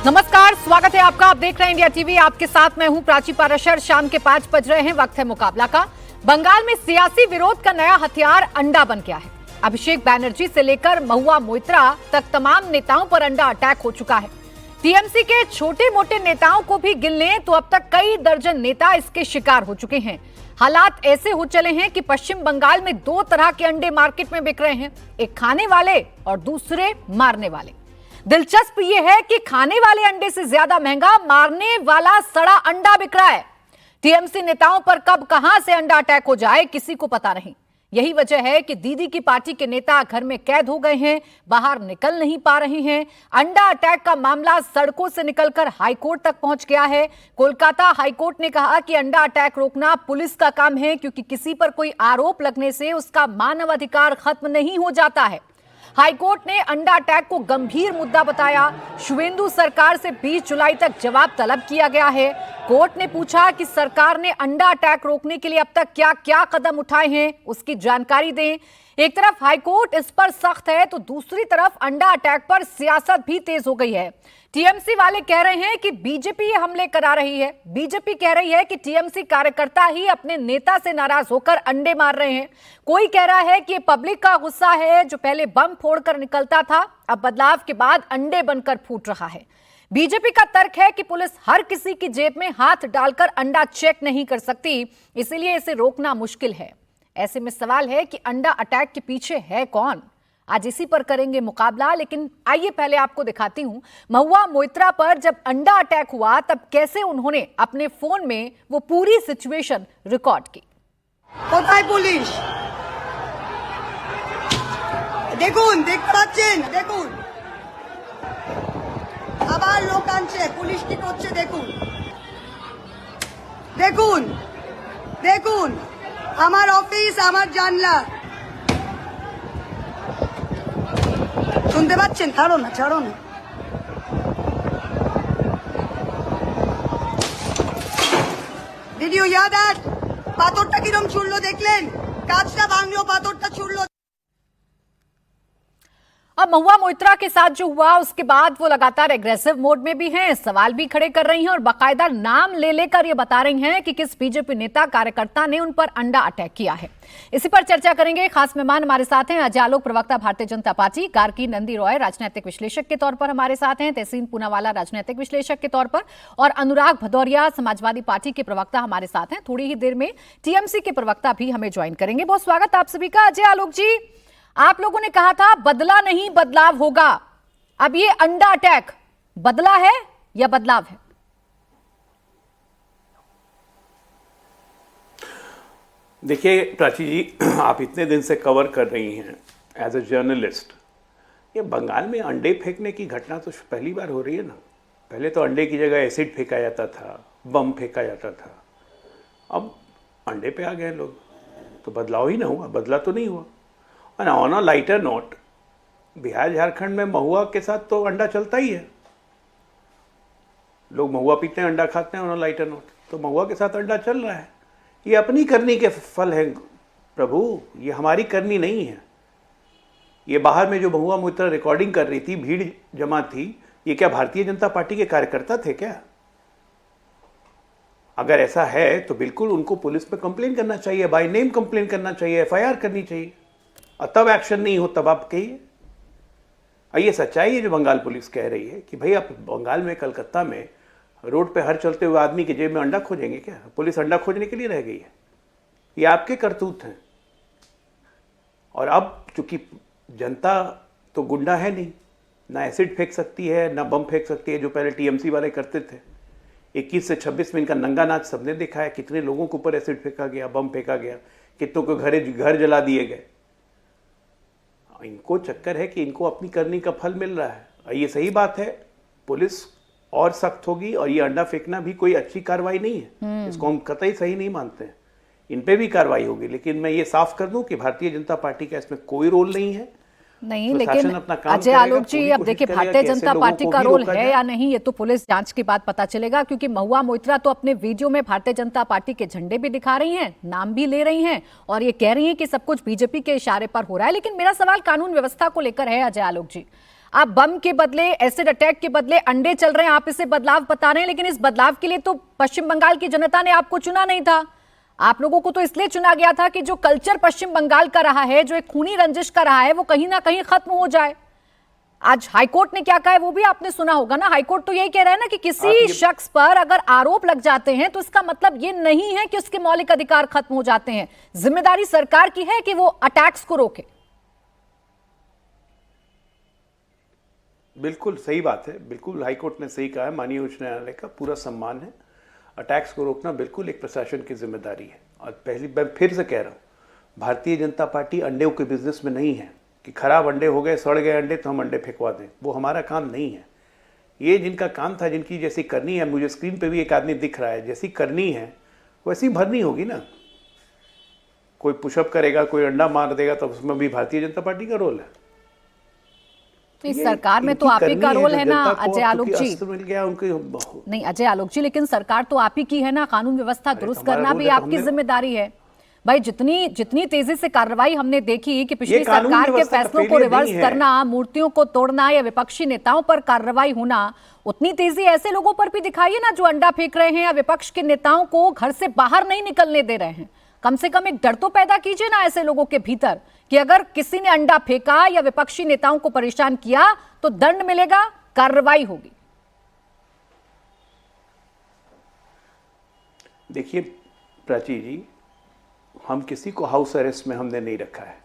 नमस्कार, स्वागत है आपका। आप देख रहे हैं इंडिया टीवी। आपके साथ मैं हूं प्राची पाराशर। शाम के 5 बज रहे हैं, वक्त है मुकाबला का। बंगाल में सियासी विरोध का नया हथियार अंडा बन गया है। अभिषेक बैनर्जी से लेकर महुआ मोइत्रा तक तमाम नेताओं पर अंडा अटैक हो चुका है। टीएमसी के छोटे मोटे नेताओं को भी गिन लें तो अब तक कई दर्जन नेता इसके शिकार हो चुके हैं। हालात ऐसे हो चले हैं कि पश्चिम बंगाल में दो तरह के अंडे मार्केट में बिक रहे हैं, एक खाने वाले और दूसरे मारने वाले। दिलचस्प यह है कि खाने वाले अंडे से ज्यादा महंगा मारने वाला सड़ा अंडा बिक रहा है। टीएमसी नेताओं पर कब कहां से अंडा अटैक हो जाए किसी को पता नहीं। यही वजह है कि दीदी की पार्टी के नेता घर में कैद हो गए हैं, बाहर निकल नहीं पा रहे हैं। अंडा अटैक का मामला सड़कों से निकलकर हाईकोर्ट तक पहुंच गया है। कोलकाता हाईकोर्ट ने कहा कि अंडा अटैक रोकना पुलिस का काम है, क्योंकि किसी पर कोई आरोप लगने से उसका मानवाधिकार खत्म नहीं हो जाता है। हाईकोर्ट ने अंडा अटैक को गंभीर मुद्दा बताया। शुवेंदु सरकार से 20 जुलाई तक जवाब तलब किया गया है। कोर्ट ने पूछा कि सरकार ने अंडा अटैक रोकने के लिए अब तक क्या क्या कदम उठाए हैं, उसकी जानकारी दें। एक तरफ हाईकोर्ट इस पर सख्त है तो दूसरी तरफ अंडा अटैक पर सियासत भी तेज हो गई है। टीएमसी वाले कह रहे हैं कि बीजेपी ये हमले करा रही है। बीजेपी कह रही है कि टीएमसी कार्यकर्ता ही अपने नेता से नाराज होकर अंडे मार रहे हैं। कोई कह रहा है कि ये पब्लिक का गुस्सा है, जो पहले बम फोड़कर निकलता था अब बदलाव के बाद अंडे बनकर फूट रहा है। बीजेपी का तर्क है कि पुलिस हर किसी की जेब में हाथ डालकर अंडा चेक नहीं कर सकती, इसीलिए इसे रोकना मुश्किल है। ऐसे में सवाल है कि अंडा अटैक के पीछे है कौन। आज इसी पर करेंगे मुकाबला, लेकिन आइए पहले आपको दिखाती हूं महुआ मोइत्रा पर जब अंडा अटैक हुआ तब कैसे उन्होंने अपने फोन में वो पूरी सिचुएशन रिकॉर्ड की। কোথায় পুলিশ? দেখুন, দেখতে পাচ্ছেন? দেখুন আবার লোক আনছে, পুলিশ কি করছে দেখুন। দেখুন দেখুন আমার অফিস, আমার জানলা, শুনতে পাচ্ছেন? ছাড়ো না, ছাড়ো না। ভিডিও याद है? পাথরটা কিরম ছুড়লো দেখলেন? কাঁচটা ভাঙলো, পাথরটা ছুড়লো। अब महुआ मोइत्रा के साथ जो हुआ उसके बाद वो लगातार एग्रेसिव मोड में भी हैं, सवाल भी खड़े कर रही हैं और बाकायदा नाम ले लेकर ये बता रही हैं कि किस बीजेपी नेता कार्यकर्ता ने उन पर अंडा अटैक किया है। इसी पर चर्चा करेंगे। खास मेहमान हमारे साथ हैं अजय आलोक, प्रवक्ता भारतीय जनता पार्टी, गार्गी नंदी रॉय राजनीतिक विश्लेषक के तौर पर हमारे साथ हैं, तहसीन पूनावाला राजनीतिक विश्लेषक के तौर पर, और अनुराग भदौरिया समाजवादी पार्टी के प्रवक्ता हमारे साथ हैं। थोड़ी ही देर में टीएमसी के प्रवक्ता भी हमें ज्वाइन करेंगे। बहुत स्वागत आप सभी का। अजय आलोक जी, आप लोगों ने कहा था बदला नहीं बदलाव होगा, अब ये अंडा अटैक बदला है या बदलाव है? देखिए प्राची जी, आप इतने दिन से कवर कर रही हैं एज ए जर्नलिस्ट, ये बंगाल में अंडे फेंकने की घटना तो पहली बार हो रही है ना। पहले तो अंडे की जगह एसिड फेंका जाता था, बम फेंका जाता था, अब अंडे पे आ गए लोग, तो बदलाव ही ना हुआ, बदला तो नहीं हुआ। और on a lighter note, Bihar Jharkhand में महुआ के साथ तो अंडा चलता ही है, लोग महुआ पीते हैं, अंडा खाते हैं ऑन अ लाइटर नोट, तो महुआ के साथ अंडा चल रहा है। ये अपनी करनी के फल है प्रभु, ये हमारी करनी नहीं है। ये बाहर में जो महुआ मोइत्रा रिकॉर्डिंग कर रही थी, भीड़ जमा थी, ये क्या भारतीय जनता पार्टी के कार्यकर्ता थे क्या? अगर ऐसा है तो बिल्कुल उनको पुलिस में कंप्लेन करना चाहिए, बाय नेम कंप्लेन करना चाहिए, एफआईआर करनी चाहिए, और तब एक्शन नहीं हो तब आप कहिए। ये सच्चाई है जो बंगाल पुलिस कह रही है कि भाई आप बंगाल में, कलकत्ता में रोड पे हर चलते हुए आदमी की जेब में अंडा खोजेंगे क्या? पुलिस अंडा खोजने के लिए रह गई है? ये आपके करतूत हैं। और अब चूंकि जनता तो गुंडा है नहीं, ना एसिड फेंक सकती है ना बम फेंक सकती है, जो पहले टीएमसी वाले करते थे। 21 से 26 में इनका नंगा नाच सबने देखा है, कितने लोगों के ऊपर एसिड फेंका गया, बम फेंका गया, कितनों को घर जला दिए गए। इनको चक्कर है कि इनको अपनी करनी का फल मिल रहा है। ये सही बात है, पुलिस और सख्त होगी, और ये अंडा फेंकना भी कोई अच्छी कार्रवाई नहीं है, इसको हम कतई सही नहीं मानते हैं। इन पे भी कार्रवाई होगी, लेकिन मैं ये साफ कर दूं कि भारतीय जनता पार्टी का इसमें कोई रोल नहीं है। नहीं, लेकिन अजय आलोक जी, अब देखिए भारतीय जनता पार्टी का रोल है या नहीं ये तो पुलिस जांच के बाद पता चलेगा, क्योंकि महुआ मोइत्रा तो अपने वीडियो में भारतीय जनता पार्टी के झंडे भी दिखा रही हैं, नाम भी ले रही हैं, और ये कह रही हैं कि सब कुछ बीजेपी के इशारे पर हो रहा है। लेकिन मेरा सवाल कानून व्यवस्था को लेकर है अजय आलोक जी। आप बम के बदले, एसिड अटैक के बदले अंडे चल रहे हैं, आप इसे बदलाव बता रहे हैं, लेकिन इस बदलाव के लिए तो पश्चिम बंगाल की जनता ने आपको चुना नहीं था। आप लोगों को तो इसलिए चुना गया था कि जो कल्चर पश्चिम बंगाल का रहा है, जो एक खूनी रंजिश का रहा है, वो कहीं ना कहीं खत्म हो जाए। आज हाईकोर्ट ने क्या कहा है वो भी आपने सुना होगा ना। हाईकोर्ट तो यही कह रहा है ना कि किसी शख्स पर अगर आरोप लग जाते हैं तो इसका मतलब ये नहीं है कि उसके मौलिक अधिकार खत्म हो जाते हैं। जिम्मेदारी सरकार की है कि वो अटैक्स को रोके। बिल्कुल सही बात है, बिल्कुल हाईकोर्ट ने सही कहा है, माननीय उच्च न्यायालय का पूरा सम्मान है। अटैक्स को रोकना बिल्कुल एक प्रशासन की जिम्मेदारी है। और पहली मैं फिर से कह रहा हूँ, भारतीय जनता पार्टी अंडों के बिजनेस में नहीं है कि खराब अंडे हो गए, सड़ गए अंडे तो हम अंडे फेंकवा दें, वो हमारा काम नहीं है। ये जिनका काम था, जिनकी जैसी करनी है, मुझे स्क्रीन पे भी एक आदमी दिख रहा है, जैसी करनी है वैसी भरनी होगी ना। कोई पुशअप करेगा, कोई अंडा मार देगा, तो उसमें भी भारतीय जनता पार्टी का रोल है। तो इस सरकार में तो आप ही का रोल है ना अजय आलोक जी। मिल गया उनको नहीं अजय आलोक जी, लेकिन सरकार तो आप ही की है ना, कानून व्यवस्था दुरुस्त करना भी आपकी जिम्मेदारी है भाई। जितनी तेजी से कार्रवाई हमने देखी कि पिछली सरकार के फैसलों को रिवर्स करना, मूर्तियों को तोड़ना या विपक्षी नेताओं पर कार्रवाई होना, उतनी तेजी ऐसे लोगों पर भी दिखाइए ना जो अंडा फेंक रहे हैं या विपक्ष के नेताओं को घर से बाहर नहीं निकलने दे रहे हैं। कम से कम एक डर तो पैदा कीजिए ना ऐसे लोगों के भीतर कि अगर किसी ने अंडा फेंका या विपक्षी नेताओं को परेशान किया तो दंड मिलेगा, कार्रवाई होगी। देखिए प्राची जी, हम किसी को हाउस अरेस्ट में हमने नहीं रखा है।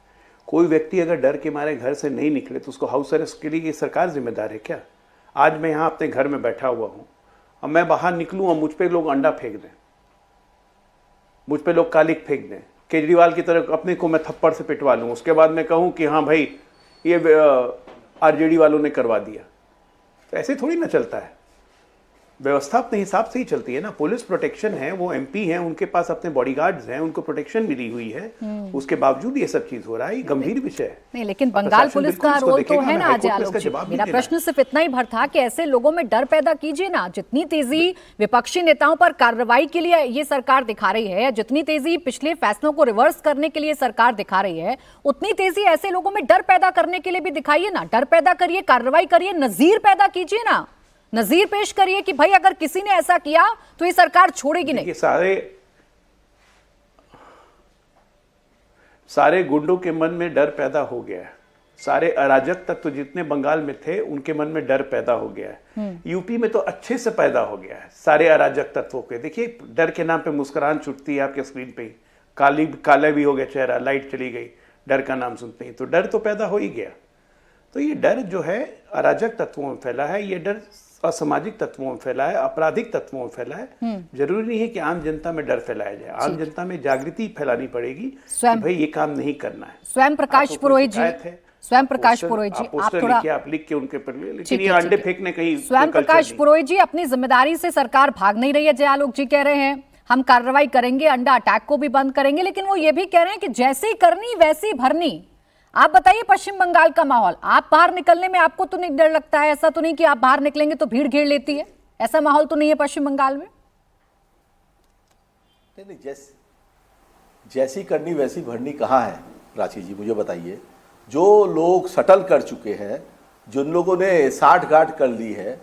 कोई व्यक्ति अगर डर के मारे घर से नहीं निकले तो उसको हाउस अरेस्ट के लिए ये सरकार जिम्मेदार है क्या? आज मैं यहाँ अपने घर में बैठा हुआ हूँ, अब मैं बाहर निकलूँ और मुझ पे लोग अंडा फेंक दें, मुझ पे लोग कालिक फेंक दें, केजरीवाल की तरह अपने को मैं थप्पड़ से पिटवा लूँ, उसके बाद मैं कहूँ कि हाँ भाई ये आरजेडी वालों ने करवा दिया, तो ऐसे थोड़ी ना चलता है। व्यवस्था अपने हिसाब से ही चलती है ना। पुलिस प्रोटेक्शन है, वो एमपी हैं, उनके पास अपने बॉडीगार्ड्स हैं, उनको प्रोटेक्शन मिली हुई है, उसके बावजूद ये सब चीज हो रहा है। गंभीर विषय है। नहीं, लेकिन बंगाल पुलिस का रोल तो है ना अजय आलोक जी। मेरा प्रश्न सिर्फ इतना ही भर था कि ऐसे लोगों में डर पैदा कीजिए ना। जितनी तेजी विपक्षी नेताओं पर कार्रवाई के लिए ये सरकार दिखा रही है, जितनी तेजी पिछले फैसलों को रिवर्स करने के लिए सरकार दिखा रही है, उतनी तेजी ऐसे लोगों में डर पैदा करने के लिए भी दिखाइए ना। डर पैदा करिए, कार्रवाई करिए, नजीर पैदा कीजिए ना, नजीर पेश करिए कि भाई अगर किसी ने ऐसा किया तो ये सरकार छोड़ेगी नहीं। सारे गुंडों के मन में डर पैदा हो गया है। सारे अराजक तत्व जितने बंगाल में थे उनके मन में डर पैदा हो गया है। यूपी में तो अच्छे से पैदा हो गया है सारे अराजक तत्वों के। देखिए डर के नाम पे मुस्कुराहट छुटती है आपके स्क्रीन पे, काला भी हो गया चेहरा, लाइट चली गई डर का नाम सुनते ही, तो डर तो पैदा हो ही गया। तो ये डर जो है अराजक तत्वों में फैला है, ये डर असामाजिक तत्वों में फैला है, आपराधिक तत्वों में फैला है। जरूरी नहीं है कि आम जनता में डर फैलाया जाए, आम जनता में जागृति फैलानी पड़ेगी कि भाई ये काम नहीं करना है। स्वयं प्रकाश पुरोहित जी, स्वयं प्रकाश पुरोहित जी, आप थोड़ा आप लिख के उनके पर, लेकिन ये अंडे फेंकने कहीं स्वयं प्रकाश पुरोहित जी, अपनी जिम्मेदारी से सरकार भाग नहीं रही है। जय आलोक जी कह रहे हैं हम कार्रवाई करेंगे, अंडा अटैक को भी बंद करेंगे, लेकिन वो ये भी कह रहे हैं कि जैसी करनी वैसी भरनी। आप बताइए पश्चिम बंगाल का माहौल, आप बाहर निकलने में आपको तो नहीं डर लगता है? ऐसा तो नहीं कि आप बाहर निकलेंगे तो भीड़ घेर लेती है, ऐसा माहौल तो नहीं है पश्चिम बंगाल में? नहीं, जैसी करनी वैसी भरनी कहाँ है प्राची जी, मुझे बताइए। जो लोग सटल कर चुके हैं, जिन लोगों ने साठ गांठ कर ली है,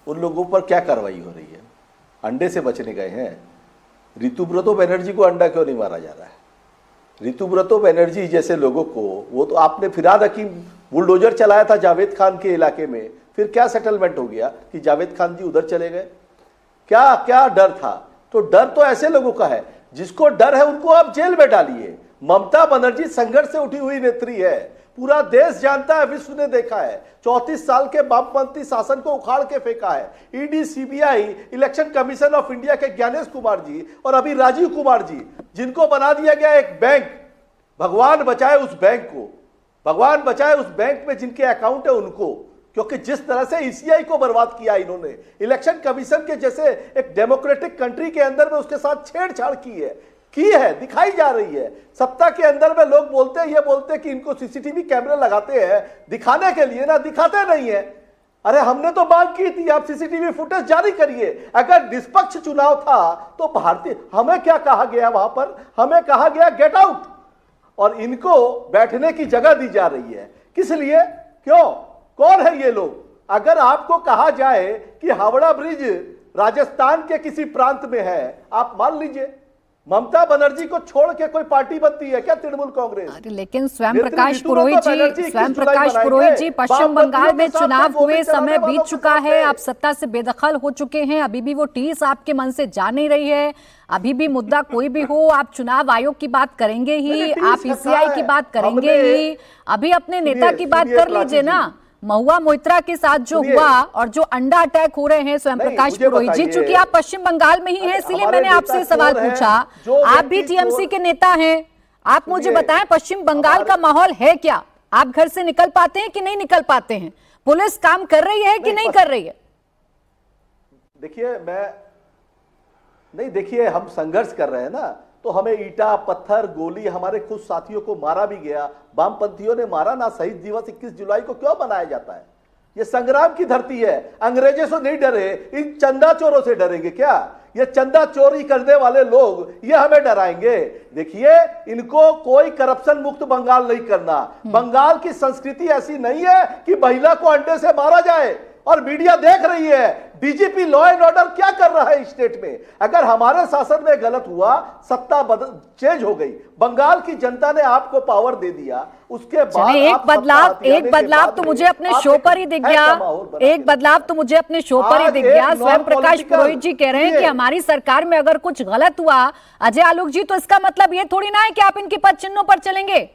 उन लोगों पर क्या कार्रवाई हो रही है? अंडे से बचने गए हैं। ऋतुव्रतो बनर्जी को अंडा क्यों नहीं मारा जा रहा है? ऋतुव्रतो बनर्जी जैसे लोगों को, वो तो आपने फिराद हकीम बुलडोजर चलाया था जावेद खान के इलाके में, फिर क्या सेटलमेंट हो गया कि जावेद खान जी उधर चले गए? क्या क्या डर था? तो डर तो ऐसे लोगों का है, जिसको डर है उनको आप जेल में डालिए। ममता बनर्जी संघर्ष से उठी हुई नेत्री है, पूरा देश जानता है, विश्व ने देखा है। 34 साल के वामपंथी शासन को उखाड़ के फेंका है। ED, CBI, election commission of India के ज्ञानेश कुमार जी और अभी राजीव कुमार जी, जिनको बना दिया गया एक बैंक। भगवान बचाए उस बैंक को, भगवान बचाए उस बैंक में जिनके अकाउंट है उनको, क्योंकि जिस तरह से ईसीआई को बर्बाद किया इन्होंने, इलेक्शन कमीशन के जैसे एक डेमोक्रेटिक कंट्री के अंदर में उसके साथ छेड़छाड़ की है, दिखाई जा रही है। सत्ता के अंदर में लोग बोलते हैं, ये बोलते हैं कि इनको सीसीटीवी कैमरे लगाते हैं दिखाने के लिए, ना दिखाते नहीं है। अरे हमने तो बात की थी, आप सीसीटीवी फुटेज जारी करिए। अगर निष्पक्ष चुनाव था तो भारतीय, हमें क्या कहा गया वहां पर? हमें कहा गया गेट आउट, और इनको बैठने की जगह दी जा रही है। किस लिए? क्यों? कौन है ये लोग? अगर आपको कहा जाए कि हावड़ा ब्रिज राजस्थान के किसी प्रांत में है, आप मान लीजिए। ममता बनर्जी को छोड़ के कोई पार्टी बनती है क्या तृणमूल कांग्रेस? लेकिन स्वयं प्रकाश पुरोहित जी पश्चिम बंगाल में चुनाव हुए, समय बीत चुका है, आप सत्ता से बेदखल हो चुके हैं, अभी भी वो टीस आपके मन से जा नहीं रही है। अभी भी मुद्दा कोई भी हो, आप चुनाव आयोग की बात करेंगे ही, आप ईसीआई की बात करेंगे ही, अभी अपने नेता की बात कर लीजिए ना। महुआ मोइत्रा के साथ जो हुआ और जो अंडा अटैक हो रहे हैं स्वयं प्रकाश पुरोहित जी, चूंकि आप पश्चिम बंगाल में ही हैं इसलिए मैंने आपसे सवाल पूछा। आप भी टीएमसी के नेता हैं, आप मुझे बताएं पश्चिम बंगाल का माहौल है क्या? आप घर से निकल पाते हैं कि नहीं निकल पाते हैं? पुलिस काम कर रही है कि नहीं कर रही है? देखिए हम संघर्ष कर रहे हैं ना, तो हमें ईटा पत्थर गोली, हमारे कुछ साथियों को मारा भी गया, वामपंथियों ने मारा ना। शहीद दिवस 21 जुलाई को क्यों मनाया जाता है? ये संग्राम की धरती है। अंग्रेजों से नहीं डरे, इन चंदा चोरों से डरेंगे क्या? ये चंदा चोरी करने वाले लोग ये हमें डराएंगे? देखिए, इनको कोई करप्शन मुक्त बंगाल नहीं करना। बंगाल की संस्कृति ऐसी नहीं है कि महिला को अंडे से मारा जाए। और मीडिया देख रही है डीजीपी लॉ एंड ऑर्डर क्या कर रहा है स्टेट में। अगर हमारे शासन में गलत हुआ, सत्ता चेंज हो गई, बंगाल की जनता ने आपको पावर दे दिया, उसके बाद एक बदलाव तो मुझे अपने शो पर ही दिख गया। एक बदलाव तो मुझे अपने शो पर ही दिख गया। स्वयं प्रकाश पुरोहित जी कह रहे हैं कि हमारी सरकार में अगर कुछ गलत हुआ अजय आलोक जी, तो इसका मतलब ये थोड़ी ना है कि आप इनके पद चिन्हों पर चलेंगे।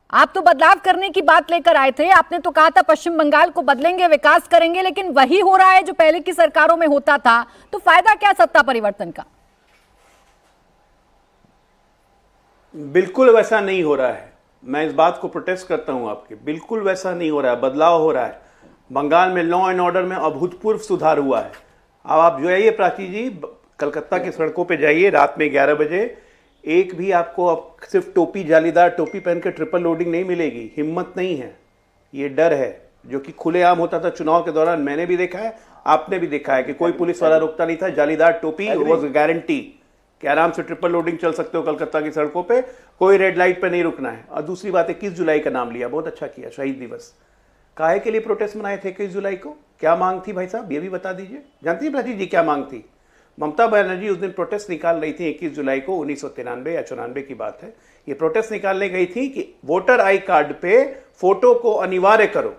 आप तो बदलाव करने की बात लेकर आए थे, आपने तो कहा था पश्चिम बंगाल को बदलेंगे, विकास करेंगे, लेकिन वही हो रहा है जो पहले की सरकारों में होता था। तो फायदा क्या सत्ता परिवर्तन का? बिल्कुल वैसा नहीं हो रहा है। मैं इस बात को प्रोटेस्ट करता हूं आपके। बिल्कुल वैसा नहीं हो रहा है, बदलाव हो रहा है। बंगाल में लॉ एंड ऑर्डर में अभूतपूर्व सुधार हुआ है। अब आप जो है प्राची जी, कलकत्ता की सड़कों पे जाइए रात में 11 बजे, एक भी आपको अब सिर्फ टोपी, जालीदार टोपी पहन के ट्रिपल लोडिंग नहीं मिलेगी। हिम्मत नहीं है, ये डर है, जो कि खुलेआम होता था चुनाव के दौरान। मैंने भी देखा है, आपने भी देखा है कि कोई पुलिस वाला रोकता नहीं था। जालीदार टोपी वाज गारंटी कि आराम से ट्रिपल लोडिंग चल सकते हो कलकत्ता की सड़कों पे, कोई रेड लाइट पे नहीं रुकना है। और दूसरी बात, 21 जुलाई का नाम लिया, बहुत अच्छा किया, शहीद दिवस। काहे के लिए प्रोटेस्ट मनाए थे 21 जुलाई को? क्या मांग थी भाई साहब, ये भी बता दीजिए। जानती है प्राची जी क्या मांग थी? ममता बनर्जी उस दिन प्रोटेस्ट निकाल रही थी 21 जुलाई को 1993 या 94 की बात है। ये प्रोटेस्ट निकालने गई थी कि वोटर आई कार्ड पे फोटो को अनिवार्य करो।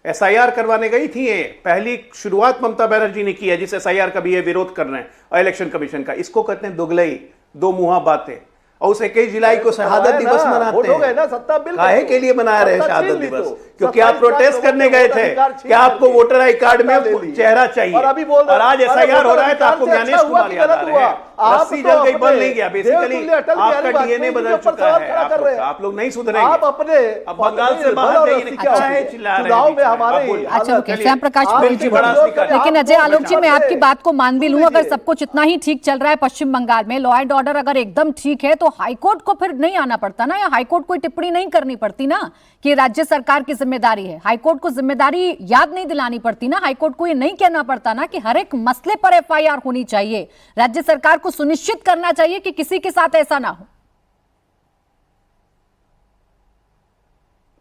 एसआईआर करवाने गई थी। ये पहली शुरुआत ममता बनर्जी ने की है जिस एसआईआर का भी ये विरोध कर रहे हैं इलेक्शन कमिशन का। इसको कहते हैं दुगलई, दो मुहा बातें। और उस 21 जुलाई को शहादत दिवस मनाते हैं। काहे के लिए मना रहे हैं शहादत दिवस? क्योंकि आप प्रोटेस्ट करने गए थे कि आपको वोटर आई कार्ड में चेहरा चाहिए। और आज एसआईआर हो रहा है तो आपको ज्ञानेश कुमार याद आ रहे हैं। रस्सी जल गई, बल नहीं गया। बेसिकली आपका डीएनए बदल चुका है। आप लोग नहीं सुधरेंगे। अब बंगाल से बाहर जाइए, क्या है चिल्ला रहे हैं। अच्छा, स्वयं प्रकाश पुरोहित जी, लेकिन अजय आलोक जी, मैं आपकी बात को मान भी लूं, अगर सब कुछ इतना ही ठीक चल रहा है पश्चिम बंगाल में, लॉ एंड ऑर्डर अगर एकदम ठीक है, तो हाईकोर्ट को फिर नहीं आना पड़ता ना, या हाईकोर्ट को टिप्पणी नहीं करनी पड़ती ना कि राज्य सरकार की जिम्मेदारी है। हाईकोर्ट को जिम्मेदारी याद नहीं दिलानी पड़ती ना, हाईकोर्ट को ये नहीं कहना पड़ता ना कि हर एक मसले पर एफआईआर होनी चाहिए। राज्य सरकार को सुनिश्चित करना चाहिए कि किसी के साथ ऐसा ना हो।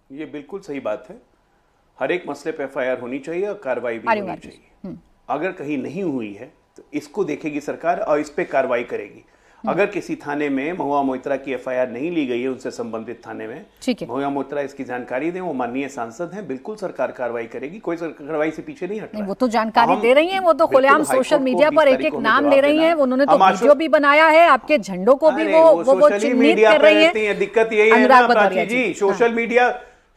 ये बिल्कुल सही बात है। हर एक मसले पर एफआईआर होनी चाहिए और कार्रवाई भी होनी चाहिए। अगर कहीं नहीं हुई है तो इसको देखेगी सरकार और इस पे कार्रवाई करेगी। अगर किसी थाने में महुआ मोइत्रा की एफआईआर नहीं ली गई है, उनसे संबंधित थाने में, महुआ मोइत्रा इसकी जानकारी दें, वो माननीय सांसद हैं, बिल्कुल सरकार कार्रवाई करेगी। कोई कार्रवाई से पीछे नहीं हटना। वो तो जानकारी दे रही हैं, वो तो खुलेआम सोशल मीडिया पर एक एक नाम ले रही हैं। उन्होंने तो वीडियो भी बनाया है, आपके झंडों को भी वो चिन्हित कर रही हैं। दिक्कत यही है ना प्राची जी,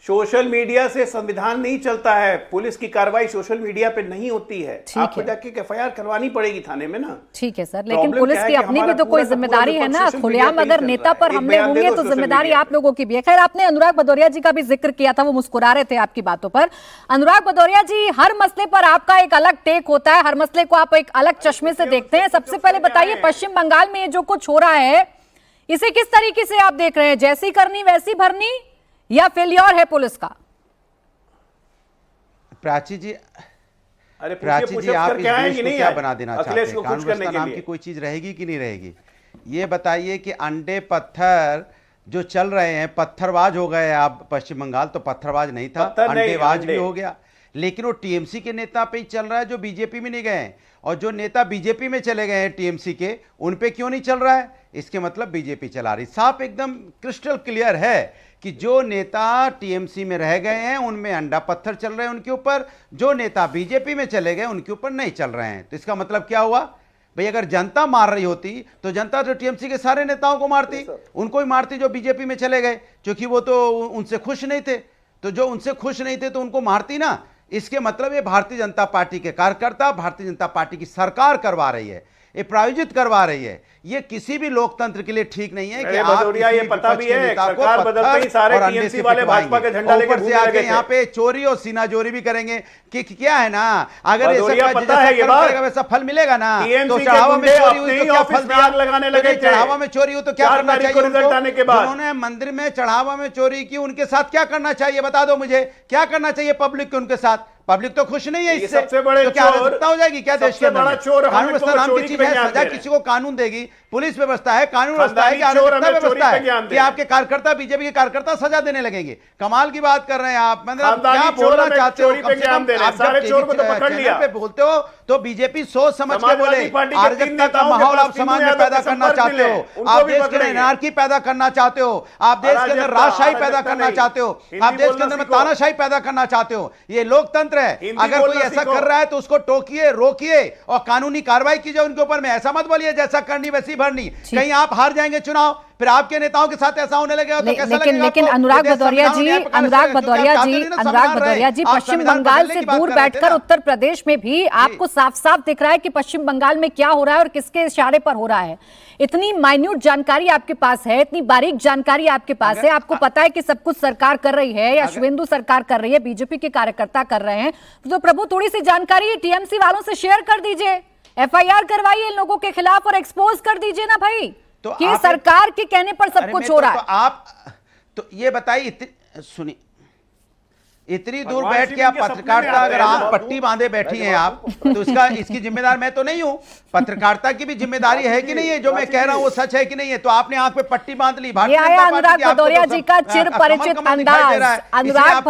सोशल मीडिया से संविधान नहीं चलता है। पुलिस की कार्रवाई सोशल मीडिया पे नहीं होती है। आपको जाके एफआईआर करवानी पड़ेगी थाने में ना। ठीक है सर, लेकिन पुलिस की अपनी भी तो कोई जिम्मेदारी है ना। खुलेआम अगर नेता पर हमले होंगे तो जिम्मेदारी आप लोगों की भी है। खैर, आपने अनुराग भदौरिया जी का भी जिक्र किया था, वो मुस्कुरा रहे थे आपकी बातों पर। अनुराग भदौरिया जी, हर मसले पर आपका एक अलग टेक होता है, हर मसले को आप एक अलग चश्मे से देखते हैं। सबसे पहले बताइए, पश्चिम बंगाल में ये जो कुछ हो रहा है, इसे किस तरीके से आप देख रहे हैं? जैसी करनी वैसी भरनी, या फेलियर है पुलिस का? प्राची जी, अरे प्राची जी, आप इस देश को क्या बना देना चाहते हैं? कानून व्यवस्था नाम की कोई चीज रहेगी कि नहीं रहेगी? ये बताइए कि अंडे पत्थर जो चल रहे हैं, पत्थरबाज हो गए आप पश्चिम बंगाल। तो पत्थरबाज नहीं था, अंडेबाज भी हो गया। लेकिन वो टीएमसी के नेता पे ही चल रहा है जो बीजेपी में नहीं गए हैं, और जो नेता बीजेपी में चले गए हैं टीएमसी के, उन पे क्यों नहीं चल रहा है? इसके मतलब बीजेपी चला रही। साफ एकदम क्रिस्टल क्लियर है कि जो नेता टीएमसी में रह गए हैं उनमें अंडा पत्थर चल रहे हैं उनके ऊपर, जो नेता बीजेपी में चले गए उनके ऊपर नहीं चल रहे हैं। तो इसका मतलब क्या हुआ भाई? अगर जनता मार रही होती तो जनता तो टीएमसी के सारे नेताओं को मारती, उनको ही मारती जो बीजेपी में चले गए, क्योंकि वो तो उनसे खुश नहीं थे। तो जो उनसे खुश नहीं थे तो उनको मारती ना। इसके मतलब ये भारतीय जनता पार्टी के कार्यकर्ता भारतीय जनता पार्टी की सरकार करवा रही है, ये प्रायोजित करवा रही है। ये किसी भी लोकतंत्र के लिए ठीक नहीं है कि आप भदौरिया, ये पता भी है सरकार बदलते ही सारे टीएमसी वाले भाजपा के झंडा लेके घूमने लगे, यहाँ पे चोरी और सीनाजोरी भी करेंगे कि क्या है ना, अगर पता है ये बात, वैसा फल मिलेगा ना। तो चढ़ावा में चोरी हुई तो क्या फल दिया? लगाने लगे, चढ़ावा में चोरी हुई तो क्या करना चाहिए? रिजल्ट आने के बाद उन्होंने मंदिर में चढ़ावा में चोरी की, उनके साथ क्या करना चाहिए? बता दो मुझे, क्या करना चाहिए पब्लिक के उनके साथ? पब्लिक तो खुश नहीं है इससे। सबसे बड़े तो क्या अराजकता हो जाएगी क्या देश के अंदर? बड़ा चोर कानून व्यवस्था नाम की चीज है, सजा किसी को कानून देगी, पुलिस व्यवस्था है, कानून व्यवस्था है, अराजकता व्यवस्था है कि आपके कार्यकर्ता बीजेपी के कार्यकर्ता सजा देने लगेंगे। कमाल की बात कर रहे हैं आप, मतलब क्या बोलना चाहते हो? कम से कम आप जब चैनल पे बोलते हो तो बीजेपी सोच समझ के बोले। अराजकता का माहौल आप समाज में पैदा करना चाहते हो, आप देश के अंदर एनार्की पैदा करना चाहते हो, आप देश के अंदर राजशाही पैदा करना चाहते हो, आप देश के अंदर तानाशाही पैदा करना चाहते हो। ये लोकतंत्र है। अगर कोई ऐसा कर रहा है तो उसको टोकिए, रोकिए और कानूनी कार्रवाई कीजिए उनके ऊपर में। ऐसा मत बोलिए जैसा करनी वैसी भरनी। कहीं आप हार जाएंगे चुनाव, फिर आपके नेताओं के साथ ऐसा होने लगेगा तो कैसा लगेगा? लेकिन अनुराग भदौरिया जी पश्चिम बंगाल से दूर बैठकर उत्तर प्रदेश में भी आपको साफ साफ दिख रहा है कि पश्चिम बंगाल में क्या हो रहा है और किसके इशारे पर हो रहा है। इतनी माइन्यूट जानकारी आपके पास है, इतनी बारीक जानकारी आपके पास है, आपको पता है कि सब कुछ सरकार कर रही है या शुभेंदु सरकार कर रही है, बीजेपी के कार्यकर्ता कर रहे हैं। तो प्रभु थोड़ी सी जानकारी टीएमसी वालों से शेयर कर दीजिए, एफआईआर करवाइए इन लोगों के खिलाफ और एक्सपोज कर दीजिए ना भाई तो कि सरकार के कहने पर सब कुछ हो रहा है। तो आप तो ये बताइए, सुनिए, इतनी दूर बैठ के आप पत्रकारिता, अगर आप पट्टी बांधे बैठी हैं आप, तो इसकी जिम्मेदार मैं तो नहीं हूं। पत्रकारिता की भी जिम्मेदारी है कि नहीं है? जो मैं कह रहा हूं वो सच है कि नहीं है? तो आपने आंख पे पट्टी बांध ली। अनुराग भदौरिया जी का चिर परिचित अंदाज। अनुराग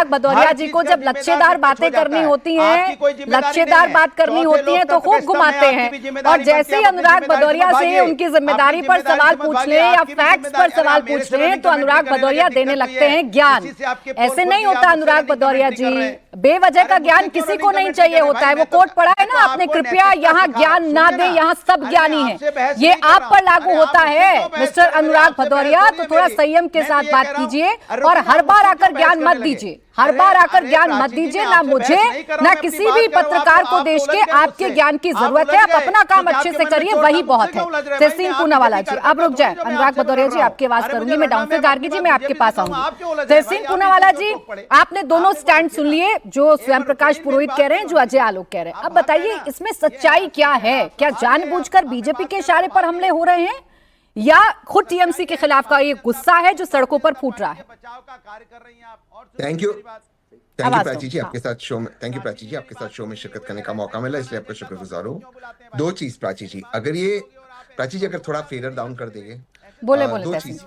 भदौरिया जी को जब लच्छेदार बातें करनी होती हैं, लच्छेदार बात करनी होती है तो खूब घुमाते हैं। और जैसे ही अनुराग भदौरिया से उनकी जिम्मेदारी पर सवाल पूछ ले या फैक्ट्स पर सवाल पूछ ले तो अनुराग भदौरिया देने लगते हैं ज्ञान। ऐसे नहीं होता अनुराग भदौरिया जी, बेवजह का ज्ञान किसी को नहीं चाहिए होता है। वो कोट पढ़ा है ना आपने, कृपया यहाँ ज्ञान ना दे, यहाँ सब ज्ञानी है। ये आप पर लागू होता है मिस्टर अनुराग भदौरिया, तो थोड़ा संयम के साथ बात कीजिए और हर बार आकर ज्ञान मत दीजिए, हर बार आकर ज्ञान मत दीजिए। ना मुझे ना किसी भी पत्रकार को देश के आपके ज्ञान की जरूरत है। आप अपना काम अच्छे से करिए, वही बहुत है। तहसीन पूनावाला जी आप रुक जाए। अनुराग भदौरिया जी आपकी आवाज करूंगी मैं, डाउन से गार्गी जी मैं आपके पास आऊंगी। तहसीन पूनावाला जी आपने दोनों स्टैंड सुन लिए, जो स्वयं प्रकाश पुरोहित कह रहे हैं, जो अजय आलोक कह रहे हैं। अब बताइए इसमें सच्चाई क्या है? क्या जानबूझकर बीजेपी के इशारे पर हमले हो रहे हैं या खुद टीएमसी के खिलाफ का ये गुस्सा है जो सड़कों पर फूट रहा है? थैंक यू प्राची जी, आपके साथ शो में आपके साथ शो में शिरकत करने का मौका मिला, इसलिए आपका शुक्रगुजार हूँ। दो चीज प्राची जी, अगर थोड़ा फेडर डाउन कर देंगे। बोले दो चीज,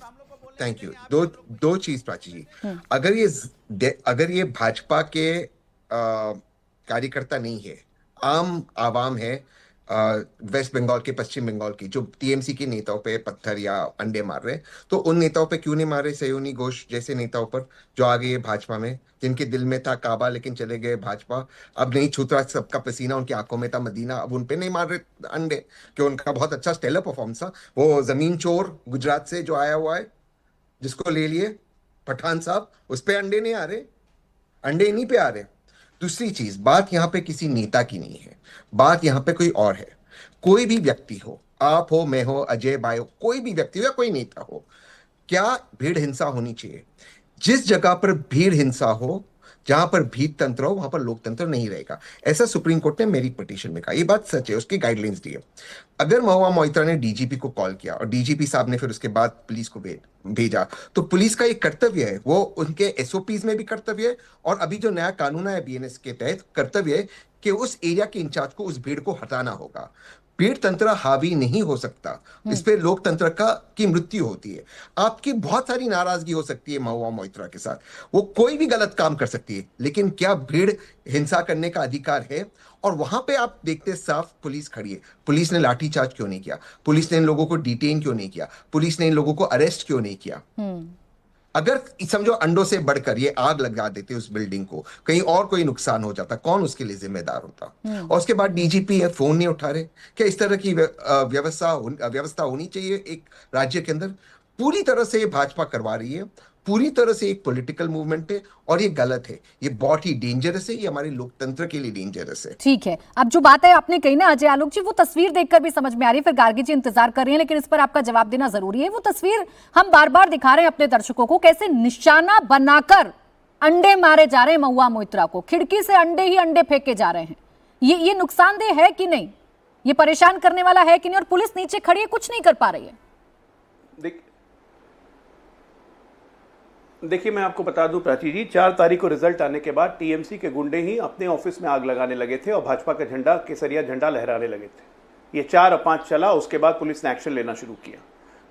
थैंक यू। दो चीज प्राची जी, अगर ये भाजपा के कार्यकर्ता नहीं है, आम आवाम है वेस्ट बंगाल के, पश्चिम बंगाल की, जो टीएमसी के नेताओं पे पत्थर या अंडे मार रहे, तो उन नेताओं पे क्यों नहीं मारे? सयोनी घोष जैसे नेताओं पर जो आ गए भाजपा में, जिनके दिल में था काबा लेकिन चले गए भाजपा। अब नहीं छूता सबका पसीना, उनकी आंखों में था मदीना, अब उन पे नहीं मार रहे अंडे कि उनका बहुत अच्छा स्टेलर परफॉर्मेंस था। वो जमीन चोर गुजरात से जो आया हुआ है, जिसको ले लिए पठान साहब, उस पे अंडे नहीं आ रहे, अंडे इन्हीं पे आ रहे। दूसरी चीज, बात यहाँ पे किसी नेता की नहीं है, बात यहाँ पे कोई और है। कोई भी व्यक्ति हो, आप हो, मैं हो, अजय भाई हो, कोई भी व्यक्ति हो या कोई नेता हो, क्या भीड़ हिंसा होनी चाहिए? जिस जगह पर भीड़ हिंसा हो, जहां पर भीड़ तंत्र हो, वहां पर लोकतंत्र नहीं रहेगा। ऐसा सुप्रीम कोर्ट ने मेरी पिटीशन में कहा, ये बात सच है, उसकी गाइडलाइंस दी है। अगर महुआ मोइत्रा ने डीजीपी को कॉल किया और डीजीपी साहब ने फिर उसके बाद पुलिस को भेजा, तो पुलिस का एक कर्तव्य है, वो उनके एसओपीज में भी कर्तव्य है और अभी जो नया कानून है बीएनएस के तहत कर्तव्य है कि उस एरिया के इंचार्ज को उस भीड़ को हटाना होगा। भीड़ तंत्र हावी नहीं हो सकता, इस पे लोकतंत्र की मृत्यु होती है। आपकी बहुत सारी नाराजगी हो सकती है महुआ मोइत्रा के साथ, वो कोई भी गलत काम कर सकती है, लेकिन क्या भीड़ हिंसा करने का अधिकार है? और वहां पे आप देखते साफ पुलिस खड़ी है, पुलिस ने लाठीचार्ज क्यों नहीं किया? पुलिस ने इन लोगों को डिटेन क्यों नहीं किया? पुलिस ने इन लोगों को अरेस्ट क्यों नहीं किया? अगर समझो अंडों से बढ़कर ये आग लगा देते उस बिल्डिंग को, कहीं और कोई नुकसान हो जाता, कौन उसके लिए जिम्मेदार होता? और उसके बाद डीजीपी है, फोन नहीं उठा रहे। क्या इस तरह की व्यवस्था होनी चाहिए एक राज्य के अंदर? पूरी तरह से ये भाजपा करवा रही है, पूरी तरह से एक पॉलिटिकल मूवमेंट है, और ये गलत है, ये बहुत ही डेंजरस है, ये हमारे लोकतंत्र के लिए डेंजरस है। ठीक है, अब जो बात है आपने कही ना अजय आलोक जी, वो तस्वीर देखकर भी समझ में आ रही है, फिर गार्गी जी इंतजार कर रही हैं, लेकिन इस पर आपका जवाब देना जरूरी है। वो तस्वीर हम बार बार दिखा रहे हैं अपने दर्शकों को, कैसे निशाना बनाकर अंडे मारे जा रहे हैं महुआ मोइत्रा को, खिड़की से अंडे ही अंडे फेंके जा रहे हैं। ये नुकसानदेह है कि नहीं, ये परेशान करने वाला है कि नहीं, और पुलिस नीचे खड़ी है, कुछ नहीं कर पा रही है। देखिए, मैं आपको बता दूं प्राची जी, 4 तारीख को रिजल्ट आने के बाद टीएमसी के गुंडे ही अपने ऑफिस में आग लगाने लगे थे और भाजपा का झंडा, केसरिया झंडा लहराने लगे थे। ये 4 और 5 चला, उसके बाद पुलिस ने एक्शन लेना शुरू किया।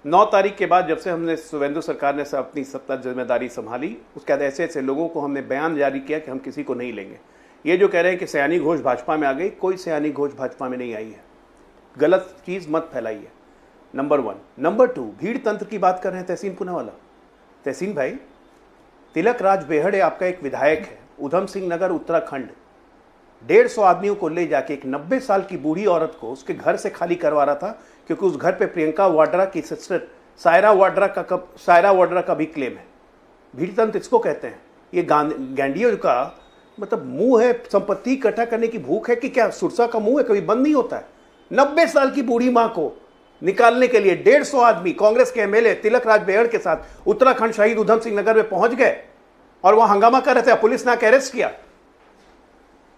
9 तारीख के बाद जब से हमने शुवेंदु सरकार ने अपनी सत्ता जिम्मेदारी संभाली, उसके बाद ऐसे ऐसे लोगों को हमने बयान जारी किया कि हम किसी को नहीं लेंगे। ये जो कह रहे हैं कि सयानी घोष भाजपा में आ गई, कोई सयानी घोष भाजपा में नहीं आई है, गलत चीज मत फैलाइए, नंबर 1। नंबर 2, भीड़ तंत्र की बात कर रहे हैं तहसीन पूनावाला। तहसीन भाई, तिलक राज बेहड़े आपका एक विधायक है, उधम सिंह नगर उत्तराखंड, 150 आदमियों को ले जाके एक 90 साल की बूढ़ी औरत को उसके घर से खाली करवा रहा था, क्योंकि उस घर पे प्रियंका वाड्रा की सिस्टर सायरा वाड्रा का भी क्लेम है। भीड़ तंत्र इसको कहते हैं। ये गैंडियों का मतलब मुंह है, संपत्ति इकट्ठा करने की भूख है कि क्या सुरसा का मुंह है, कभी बंद नहीं होता है। 90 साल की बूढ़ी मां को निकालने के लिए 150 आदमी कांग्रेस के एमएलए तिलक राज बेहड़ के साथ उत्तराखंड शहीद उधम सिंह नगर में पहुंच गए और वहां हंगामा कर रहे थे। पुलिस ने आके अरेस्ट किया।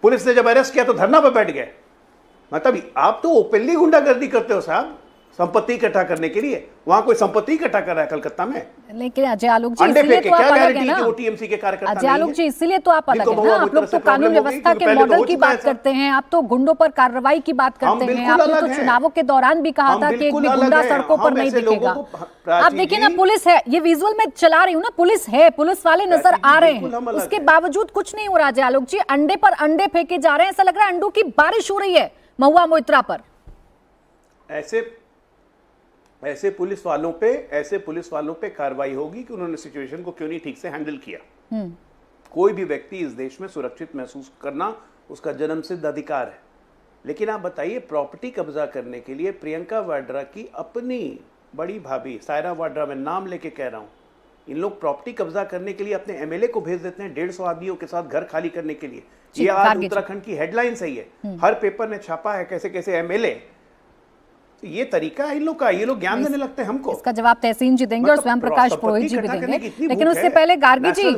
पुलिस ने जब अरेस्ट किया तो धरना पर बैठ गए। मतलब आप तो ओपनली गुंडागर्दी करते हो साहब, संपत्ति इकट्ठा करने के लिए। वहां कोई संपत्ति इकट्ठा कर रहा है कलकत्ता में? लेकिन अजय आलोक जी, अंडे इसलिए फेंके, तो आप क्या अलग है गारंटी ना? कि वो टीएमसी के कार्यकर्ता अजय आलोक जी, इसलिए तो आप अलग है ना? आप लोग तो कानून व्यवस्था के मॉडल की बात करते हैं, आप तो गुंडों पर कार्रवाई की बात करते हैं। आपने तो चुनावों के दौरान भी कहा था कि एक भी गुंडा सड़कों पर नहीं दिखेगा। आप देखिए ना, पुलिस है, ये विजुअल में चला रही हूँ ना, पुलिस है, पुलिस वाले नजर आ रहे हैं, उसके बावजूद कुछ नहीं हो रहा। अजय आलोक जी, अंडे पर अंडे फेंके जा रहे हैं, ऐसा लग रहा है अंडों की बारिश हो रही है महुआ मोइत्रा पर। ऐसे पुलिस वालों पे कार्रवाई होगी कि उन्होंने सिचुएशन को क्यों नहीं ठीक से हैंडल किया। कोई भी व्यक्ति इस देश में सुरक्षित महसूस करना उसका जन्मसिद्ध अधिकार है। लेकिन आप बताइए, प्रॉपर्टी कब्जा करने के लिए प्रियंका वाड्रा की अपनी बड़ी भाभी सायरा वाड्रा, में नाम लेके कह रहा हूं, इन लोग प्रॉपर्टी कब्जा करने के लिए अपने एमएलए को भेज देते हैं 150 आदमियों के साथ घर खाली करने के लिए। ये आज उत्तराखंड की हेडलाइन सही है, हर पेपर ने छापा है कैसे कैसे एमएलए। ये तरीका है इन लोग का, ये लोग ज्ञान देने लगते हैं हमको। इसका जवाब तहसीन जी देंगे और स्वयं प्रकाश पुरोहित जी भी देंगे। लेकिन उससे पहले गार्गी जी,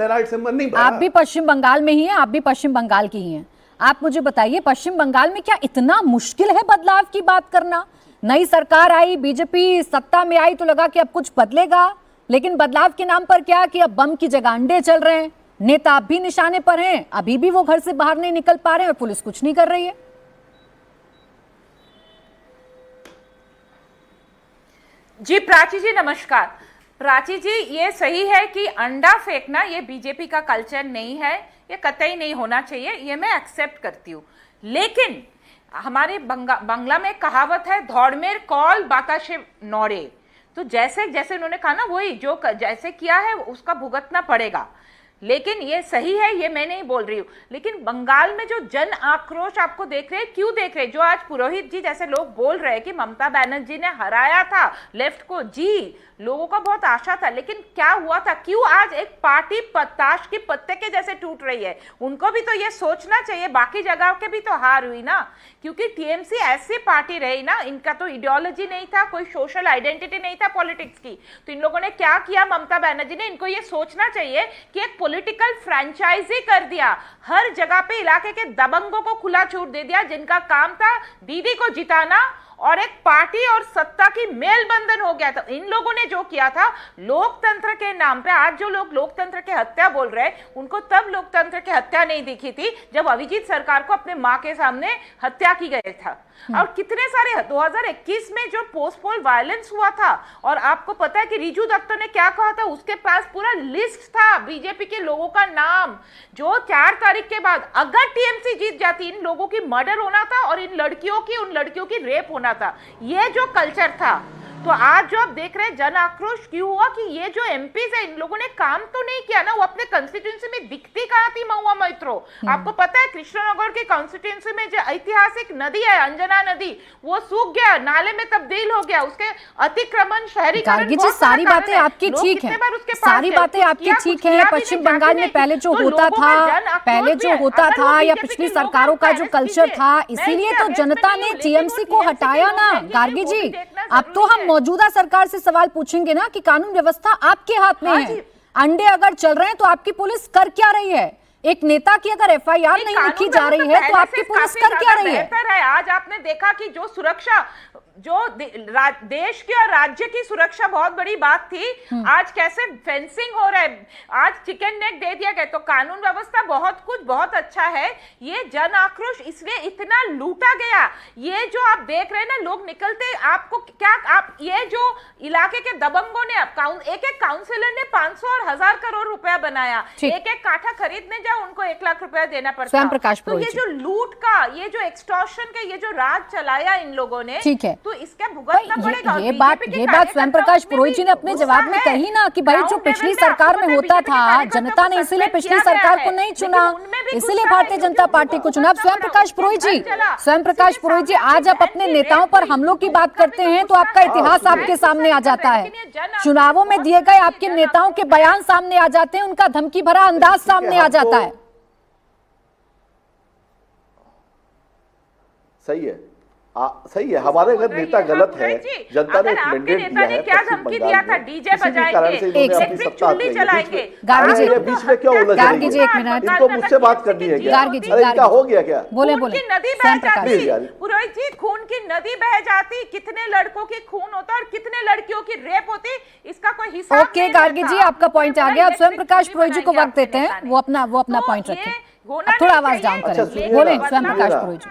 आप भी पश्चिम बंगाल में ही हैं, आप भी पश्चिम बंगाल की ही हैं। आप मुझे बताइए, पश्चिम बंगाल में क्या इतना मुश्किल है बदलाव की बात करना? नई सरकार आई, बीजेपी सत्ता में आई तो लगा कि अब कुछ बदलेगा, लेकिन बदलाव के नाम पर क्या कि अब बम की जगह अंडे चल रहे हैं, नेता अब भी निशाने पर हैं, अभी भी वो घर से बाहर नहीं निकल पा रहे हैं और पुलिस कुछ नहीं कर रही है। जी प्राची जी नमस्कार। प्राची जी, ये सही है कि अंडा फेंकना ये बीजेपी का कल्चर नहीं है, ये कतई नहीं होना चाहिए, ये मैं एक्सेप्ट करती हूँ। लेकिन हमारे बंगला में कहावत है, धौड़मेर कॉल बाताशे नौड़े। तो जैसे जैसे उन्होंने कहा ना, वही जो जैसे किया है उसका भुगतना पड़ेगा। लेकिन ये सही है, ये मैं नहीं बोल रही हूँ। लेकिन बंगाल में जो जन आक्रोश आपको देख रहे हैं, क्यों देख रहे हैं? जो आज पुरोहित जी जैसे लोग बोल रहे हैं कि ममता बनर्जी ने हराया था लेफ्ट को, जी लोगों का बहुत आशा था, लेकिन क्या हुआ था? क्यों आज एक पार्टी ताश की पत्ते के जैसे टूट रही है? उनको भी तो ये सोचना चाहिए, बाकी जगह के भी तो हार हुई ना, क्योंकि टीएमसी ऐसी पार्टी रही ना, इनका तो आइडियोलॉजी नहीं था, कोई सोशल आइडेंटिटी नहीं था पॉलिटिक्स की। तो इन लोगों ने क्या किया, ममता बनर्जी ने, इनको ये सोचना चाहिए कि एक पॉलिटिकल फ्रेंचाइजी कर दिया, हर जगह पे इलाके के दबंगों को खुला छूट दे दिया, जिनका काम था दीदी को जिताना और एक पार्टी और सत्ता की मेल बंधन हो गया था। इन लोगों ने जो किया था लोकतंत्र के नाम पे, आज जो लोग लोकतंत्र की हत्या बोल रहे हैं उनको तब लोकतंत्र की हत्या नहीं दिखी थी जब अभिजीत सरकार को अपने मां के सामने हत्या की गई था। और कितने सारे 2021 में जो पोस्ट पोल वायलेंस हुआ था, और आपको पता है कि रिजू दत्त ने क्या कहा था, उसके पास पूरा लिस्ट था बीजेपी के लोगों का नाम, जो 4 तारीख के बाद अगर टीएमसी जीत जाती इन लोगों की मर्डर होना था और उन लड़कियों की रेप होना था। ये जो कल्चर था, तो आज जो आप देख रहे हैं जन आक्रोश क्यों हुआ कि ये जो एमपीज है इन लोगों ने काम तो नहीं किया ना, वो अपने कंस्टिट्यूंसी में दिखती कहां थी महुआ मैत्रो। आपको पता है कृष्णनगर की कंस्टिट्यूंसी में जो ऐतिहासिक नदी है अंजना नदी, वो सूख गया, नाले में तब्दील हो गया, उसके अतिक्रमण शहरीकरण, सारी बातें आपकी ठीक है, सारी बातें आपकी ठीक है। पश्चिम बंगाल में पहले जो होता था या पिछली सरकारों का जो कल्चर था, इसीलिए तो जनता ने टीएमसी को हटाया ना। गार्गी जी, अब तो हम मौजूदा सरकार से सवाल पूछेंगे ना कि कानून व्यवस्था आपके हाथ में है, अंडे अगर चल रहे हैं तो आपकी पुलिस कर क्या रही है? एक नेता की अगर एफआईआर नहीं लिखी जा रही है तो आपकी पुलिस कर क्या रही है? आज आपने देखा कि जो सुरक्षा, जो देश की और राज्य की सुरक्षा बहुत बड़ी बात थी, आज कैसे फेंसिंग हो रहा है, आज चिकन नेक दे दिया गया। तो कानून व्यवस्था बहुत अच्छा है। ये जन आक्रोश इसलिए इतना लूटा गया। ये जो आप देख रहे हैं ना, लोग निकलते, आपको क्या, आप ये जो इलाके के दबंगों ने, एक काउंसिलर ने 500 और 1000 करोड़ रुपया बनाया, एक काठा खरीदने जाओ उनको 1 लाख रुपया देना पड़ता है। तो ये जो लूट का, ये जो एक्सटॉर्शन का, ये जो राज चलाया इन लोगों ने, ठीक है, तो इसका भुगतना पड़ेगा। ये बात स्वयं प्रकाश पुरोहित जी ने अपने जवाब में कही ना कि भाई जो पिछली सरकार में होता था, जनता ने इसीलिए पिछली सरकार को नहीं चुना, इसीलिए भारतीय जनता पार्टी को चुना। स्वयं प्रकाश पुरोहित जी, आज आप अपने नेताओं पर हमलों की बात करते हैं तो आपका इतिहास आपके सामने आ जाता है। चुनावों में दिए गए आपके नेताओं के बयान सामने आ जाते हैं, उनका धमकी भरा अंदाज सामने आ जाता है। सही है, हमारे अगर नेता गलत है, जनता ने एक मैंडेट दिया है, क्या धमकी दिया था, डीजे बजाएंगे, इलेक्ट्रिक चुल्ली चलाएंगे। बीच में क्यों उलझ रही है? इनको मुझसे बात करनी है क्या? इनका हो गया क्या? बोले नदी बह जाती, पुरोहित जी, खून की नदी बह जाती, कितने लड़कों की खून होता और कितने लड़कियों की रेप होती, इसका कोई हिसाब नहीं। ओके गार्गी जी, आपका पॉइंट आ गया। आप स्वयं प्रकाश पुरोहित जी को वक्त देते हैं, वो अपना पॉइंट रखें, थोड़ा आवाज डाउन करें। बोले स्वयं प्रकाश पुरोहित जी।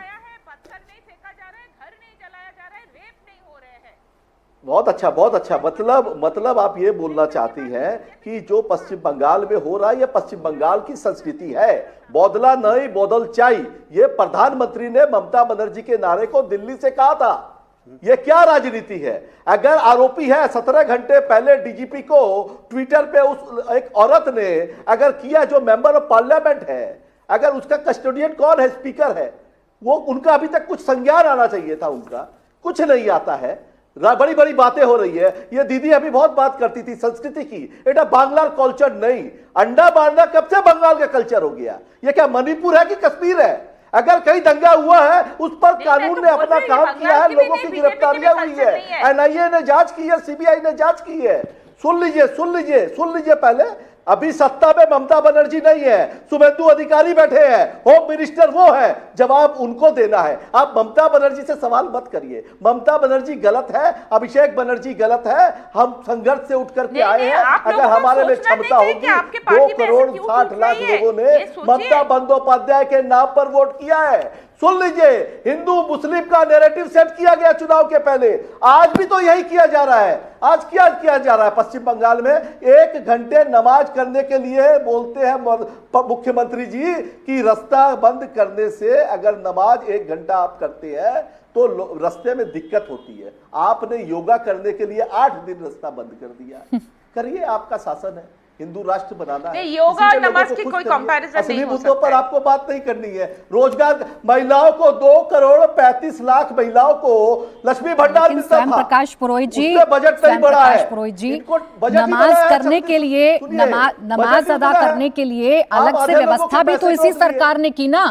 बहुत अच्छा। मतलब आप ये बोलना चाहती हैं कि जो पश्चिम बंगाल में हो रहा है, ये पश्चिम बंगाल की संस्कृति है, बौदला नहीं बौदल चाहिए, ये प्रधानमंत्री ने ममता बनर्जी के नारे को दिल्ली से कहा था। ये क्या राजनीति है? अगर आरोपी है, 17 घंटे पहले डीजीपी को ट्विटर पे उस एक औरत ने अगर किया, जो मेंबर ऑफ पार्लियामेंट है, अगर उसका कस्टोडियन कौन है, स्पीकर है, वो उनका अभी तक कुछ संज्ञान आना चाहिए था, उनका कुछ नहीं आता है। बड़ी बड़ी बातें हो रही है। ये दीदी अभी बहुत बात करती थी संस्कृति की, एटा बांग्ला कल्चर नहीं, अंडा मारना कब से बंगाल का कल्चर हो गया? ये क्या मणिपुर है कि कश्मीर है? अगर कहीं दंगा हुआ है उस पर कानून ने अपना काम किया है, लोगों की गिरफ्तारियां हुई है, एनआईए ने जांच की है, सीबीआई ने जांच की है। सुन लीजिए पहले, अभी सत्ता में ममता बनर्जी नहीं है, शुभेंदु अधिकारी बैठे हैं, होम मिनिस्टर वो है, जवाब उनको देना है। आप ममता बनर्जी से सवाल मत करिए। ममता बनर्जी गलत है, अभिषेक बनर्जी गलत है, हम संघर्ष से उठ करके आए हैं। अगर हमारे में क्षमता होगी, 2 करोड़ 60 लाख लोगों ने ममता बंदोपाध्याय के नाम पर वोट किया है। सुन लीजिए, हिंदू मुस्लिम का नैरेटिव सेट किया गया चुनाव के पहले, आज भी तो यही किया जा रहा है। आज क्या किया जा रहा है पश्चिम बंगाल में? 1 घंटे नमाज करने के लिए बोलते हैं मुख्यमंत्री जी कि रास्ता बंद करने से, अगर नमाज 1 घंटा आप करते हैं तो रास्ते में दिक्कत होती है। आपने योगा करने के लिए 8 दिन रास्ता बंद कर दिया। करिए, आपका शासन है, हिंदू राष्ट्र बनाना है। योगा और नमाज की कोई कंपैरिजन नहीं हो मुद्दों पर आपको बात नहीं करनी है। रोजगार, महिलाओं को 2 करोड़ 35 लाख महिलाओं को लक्ष्मी भंडार मिलता था। प्रकाश पुरोहित जी, बजट नहीं बढ़ा है। नमाज करने के लिए, नमाज अदा करने के लिए अलग से व्यवस्था भी तो इसी सरकार ने की ना।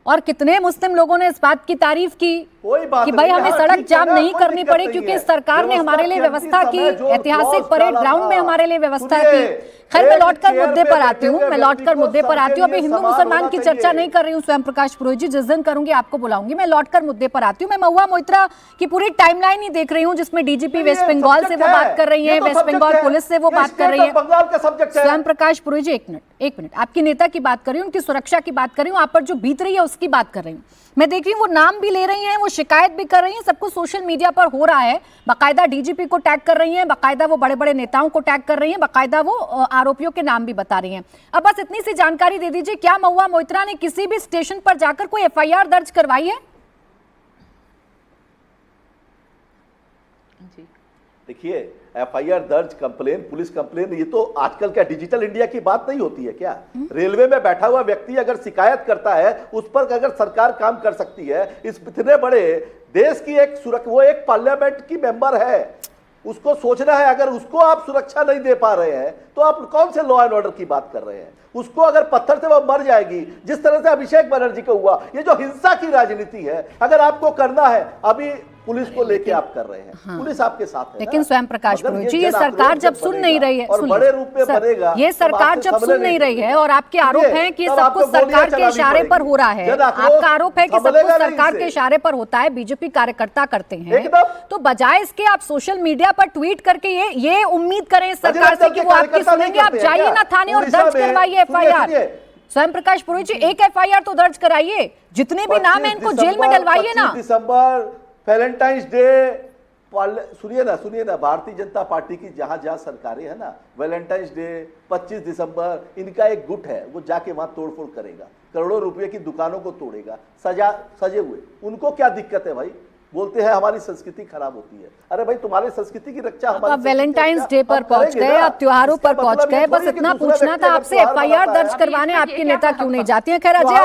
और कितने मुस्लिम लोगों ने इस बात की तारीफ की कि भाई हमें सड़क जाम नहीं करनी पड़ी क्योंकि सरकार ने हमारे लिए व्यवस्था की, ऐतिहासिक परेड ग्राउंड में हमारे लिए व्यवस्था की। खैर मैं लौटकर मुद्दे पर आती हूँ, अभी हिंदू मुसलमान की चर्चा नहीं कर रही हूँ स्वयं प्रकाश पुरोहित जी, जिस दिन करूंगी आपको बुलाऊंगी। मैं लौटकर मुद्दे पर आती हूँ। मैं महुआ मोइत्रा की पूरी टाइमलाइन ही देख रही हूँ, जिसमें डीजीपी वेस्ट बंगाल से वो बात कर रही है, वेस्ट बंगाल पुलिस से वो बात कर रही है। स्वयं प्रकाश पुरोहित जी एक मिनट, आपकी नेता की बात कर रही हूँ, उनकी सुरक्षा की बात कर रही हूँ, आप पर जो बीत रही है उसकी बात कर रही हूँ। मैं देख रही हूँ वो नाम भी ले रही हैं, वो शिकायत भी कर रही हैं, सब कुछ सोशल मीडिया पर हो रहा है। बाकायदा डीजीपी को टैग कर रही हैं, बाकायदा वो बड़े बड़े नेताओं को टैग कर रही हैं, बाकायदा वो आरोपियों के नाम भी बता रही हैं। अब बस इतनी सी जानकारी दे दीजिए, क्या महुआ मोइत्रा ने किसी भी स्टेशन पर जाकर कोई एफआईआर दर्ज करवाई है? देखिए, एफआईआर दर्ज, कंप्लेन, पुलिस कंप्लेन, ये तो आजकल क्या डिजिटल इंडिया की बात नहीं होती है क्या? रेलवे में बैठा हुआ व्यक्ति अगर शिकायत करता है, उस पर अगर सरकार काम कर सकती है, इस इतने बड़े देश की वो एक पार्लियामेंट की मेंबर है, उसको सोचना है। अगर उसको आप सुरक्षा नहीं दे पा रहे हैं तो आप कौन से लॉ एंड ऑर्डर की बात कर रहे हैं? उसको अगर पत्थर से वो मर जाएगी, जिस तरह से अभिषेक बनर्जी को हुआ। ये जो हिंसा की राजनीति है, अगर आपको करना है, अभी पुलिस को लेके आप कर रहे हैं। हाँ। पुलिस आपके साथ है। लेकिन स्वयं प्रकाश पुरोहित जी, ये सरकार जब सुन नहीं रही है, और बड़े रूप में बनेगा, ये सरकार जब सुन नहीं रही है, और आपके आरोप हैं कि सब कुछ सरकार के इशारे पर हो रहा है, आपका आरोप है कि सब कुछ सरकार के इशारे पर होता है, बीजेपी कार्यकर्ता करते हैं, तो बजाय इसके आप सोशल मीडिया पर ट्वीट करके ये उम्मीद करें सरकार से कि वो आपकी सुनेंगे। आप जाइए ना थाने और दर्ज करवाइए एफआईआर। स्वयं प्रकाश पुरोहित जी, एक एफआईआर तो दर्ज कराइए, जितने भी नाम है इनको जेल में डलवाइए ना। दिसंबर, वैलेंटाइंस डे, सुनिए ना, भारतीय जनता पार्टी की जहां जहां सरकारें है ना, वैलेंटाइंस डे, 25 दिसंबर, इनका एक गुट है, वो जाके वहां तोड़फोड़ करेगा, करोड़ों रुपए की दुकानों को तोड़ेगा, सजे हुए। उनको क्या दिक्कत है भाई? बोलते हैं हमारी संस्कृति खराब होती है। अरे भाई, तुम्हारी संस्कृति की रक्षा अब वैलेंटाइंस डे पर पहुंच गए, अब त्योहारों पर पहुंच गए, बस इतना पूछना था आपसे, एफआईआर दर्ज करवाने आपके नेता क्यों नहीं जाती हैं? खैर अजय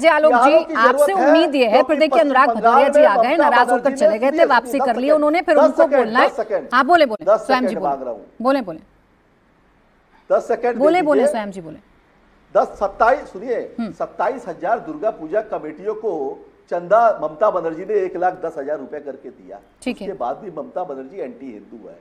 आलोक जी, आपसे उम्मीद ये है, फिर देखिए अनुराग भदौरिया जी आ गए, नाराज होकर चले गए थे, वापसी कर ली उन्होंने, फिर उनको बोलना है। हाँ बोले स्वयं जी, बोले 10 सेकंड बोले स्वयं जी बोले। 27,000 दुर्गा पूजा कमेटियों को चंदा ममता बनर्जी ने 1,10,000 रुपए करके दिया। उसके बाद भी ममता बनर्जी एंटी हिंदू है,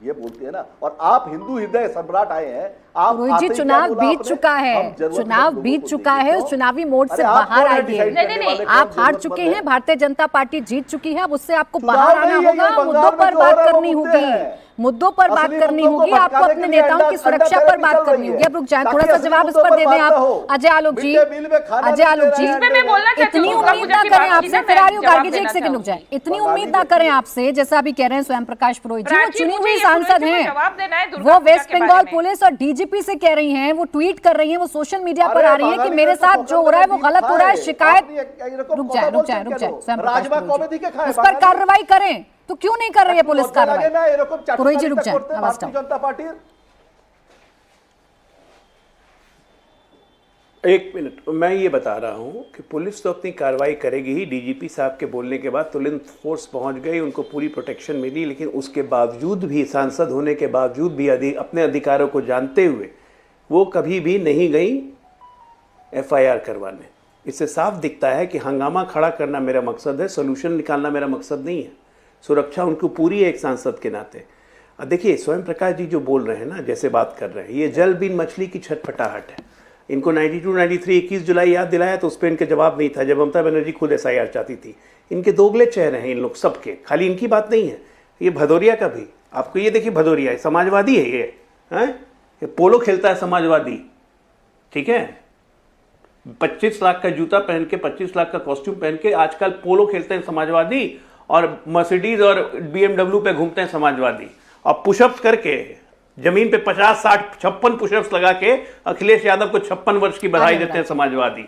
ये बोलते हैं ना। और आप हिंदू हृदय सम्राट आए हैं, आप जी चुनाव बीत चुका है, चुनाव बीत चुका है, उस चुनावी मोड से बाहर आइए। नहीं, आप हार चुके हैं, भारतीय जनता पार्टी जीत चुकी है, अब उससे आपको बाहर आना होगा, मुद्दों पर बात करनी होगी, मुद्दों पर बात करनी होगी, आपको अपने नेताओं की सुरक्षा पर बात करनी होगी। अब रुक जाए, थोड़ा सा जवाब इस पर दे दें आप अजय आलोक जी। इतनी उम्मीद ना करें आपसे, फिर आर्यू गार्गी जी एक सेकंड रुक जाए, इतनी उम्मीद ना करें आपसे, जैसा अभी कह रहे हैं स्वयं प्रकाश पुरोहित जी, वो चुनी हुई सांसद हैं, वो वेस्ट बंगाल पुलिस और डीजीपी से कह रही हैं, वो ट्वीट कर रही हैं, वो सोशल मीडिया पर आ रही हैं कि मेरे साथ जो हो रहा है वो गलत हो रहा है, शिकायत। रुक जाए स्वयं प्रकाश पुरोहित जी, उस पर कार्रवाई करें, तो क्यों नहीं कर रही है पुलिस कार्रवाई? पुरोहित जी रुक जाए, आवाज डाउन। एक मिनट, मैं ये बता रहा हूं कि पुलिस तो अपनी कार्रवाई करेगी ही। डीजीपी साहब के बोलने के बाद तुरंत फोर्स पहुंच गई, उनको पूरी प्रोटेक्शन मिली, लेकिन उसके बावजूद भी, सांसद होने के बावजूद भी, अपने अधिकारों को जानते हुए वो कभी भी नहीं गई एफआईआर करवाने। इससे साफ दिखता है कि हंगामा खड़ा करना मेरा मकसद है, सोल्यूशन निकालना मेरा मकसद नहीं है। सुरक्षा उनको पूरी है एक सांसद के नाते। देखिए स्वयं प्रकाश जी जो बोल रहे हैं ना, जैसे बात कर रहे हैं, ये जल बिन मछली की छटपटाहट है। इनको 92-93 21 जुलाई याद दिलाया तो उस पर इनके जवाब नहीं था, जब ममता बनर्जी खुद एसआईआर चाहती थी। इनके दोगले चेहरे हैं इन लोग सबके, खाली इनकी बात नहीं है, ये भदौरिया का भी। आपको ये देखिए, भदौरिया समाजवादी है, ये पोलो खेलता है समाजवादी, ठीक है, 25 लाख का जूता पहन के, 25 लाख का कॉस्ट्यूम पहन के आजकल पोलो खेलते हैं समाजवादी, और मर्सिडीज और BMW पे घूमते हैं समाजवादी, और पुशअप्स करके जमीन पे 50, 60, 56 पुशअप्स लगा के अखिलेश यादव को 56 वर्ष की बधाई देते हैं समाजवादी।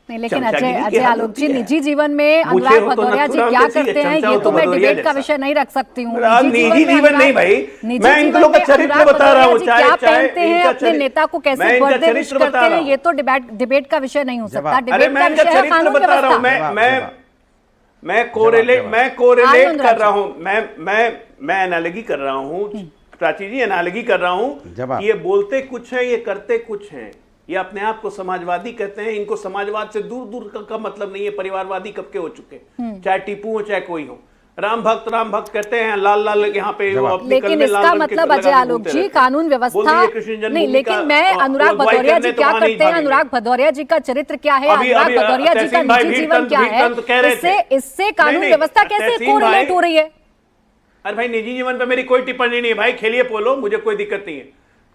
नहीं, लेकिन अजय आलोक जी, निजी जीवन में अनुराग भदौरिया जी क्या करते हैं ये तो मैं डिबेट का विषय नहीं रख सकती हूँ। निजी जीवन नहीं भाई, मैं इन लोगों का चरित्र बता रहा हूँ, क्या पहनते हैं, अपने नेता को कैसे बर्थडे विश करते हैं, ये तो डिबेट का विषय नहीं हो सकता। डिबेट का विषय है कानून व्यवस्था। मैं कोरिलेट कर रहा हूं, मैं एनालॉजी कर रहा हूं, प्राची जी एनालॉजी कर रहा हूं। ये बोलते कुछ है, ये करते कुछ हैं। ये अपने आप को समाजवादी कहते हैं, इनको समाजवाद से दूर दूर का मतलब नहीं है, परिवारवादी कब के हो चुके, चाहे टीपू हो चाहे कोई हो। राम भक्त कहते हैं, लाल लाल यहाँ पे लेकिन इसका मतलब अजय आलोक जी कानून व्यवस्था नहीं, लेकिन मैं अनुराग भदौरिया जी क्या करते हैं, अनुराग भदौरिया जी का चरित्र क्या है, अनुराग भदौरिया जी का निजी जीवन क्या है, इससे कानून व्यवस्था कैसे कोरिलेट हो रही है? अरे भाई निजी जीवन पे मेरी कोई टिप्पणी नहीं है भाई, खेलिए पोलो, मुझे कोई दिक्कत नहीं है,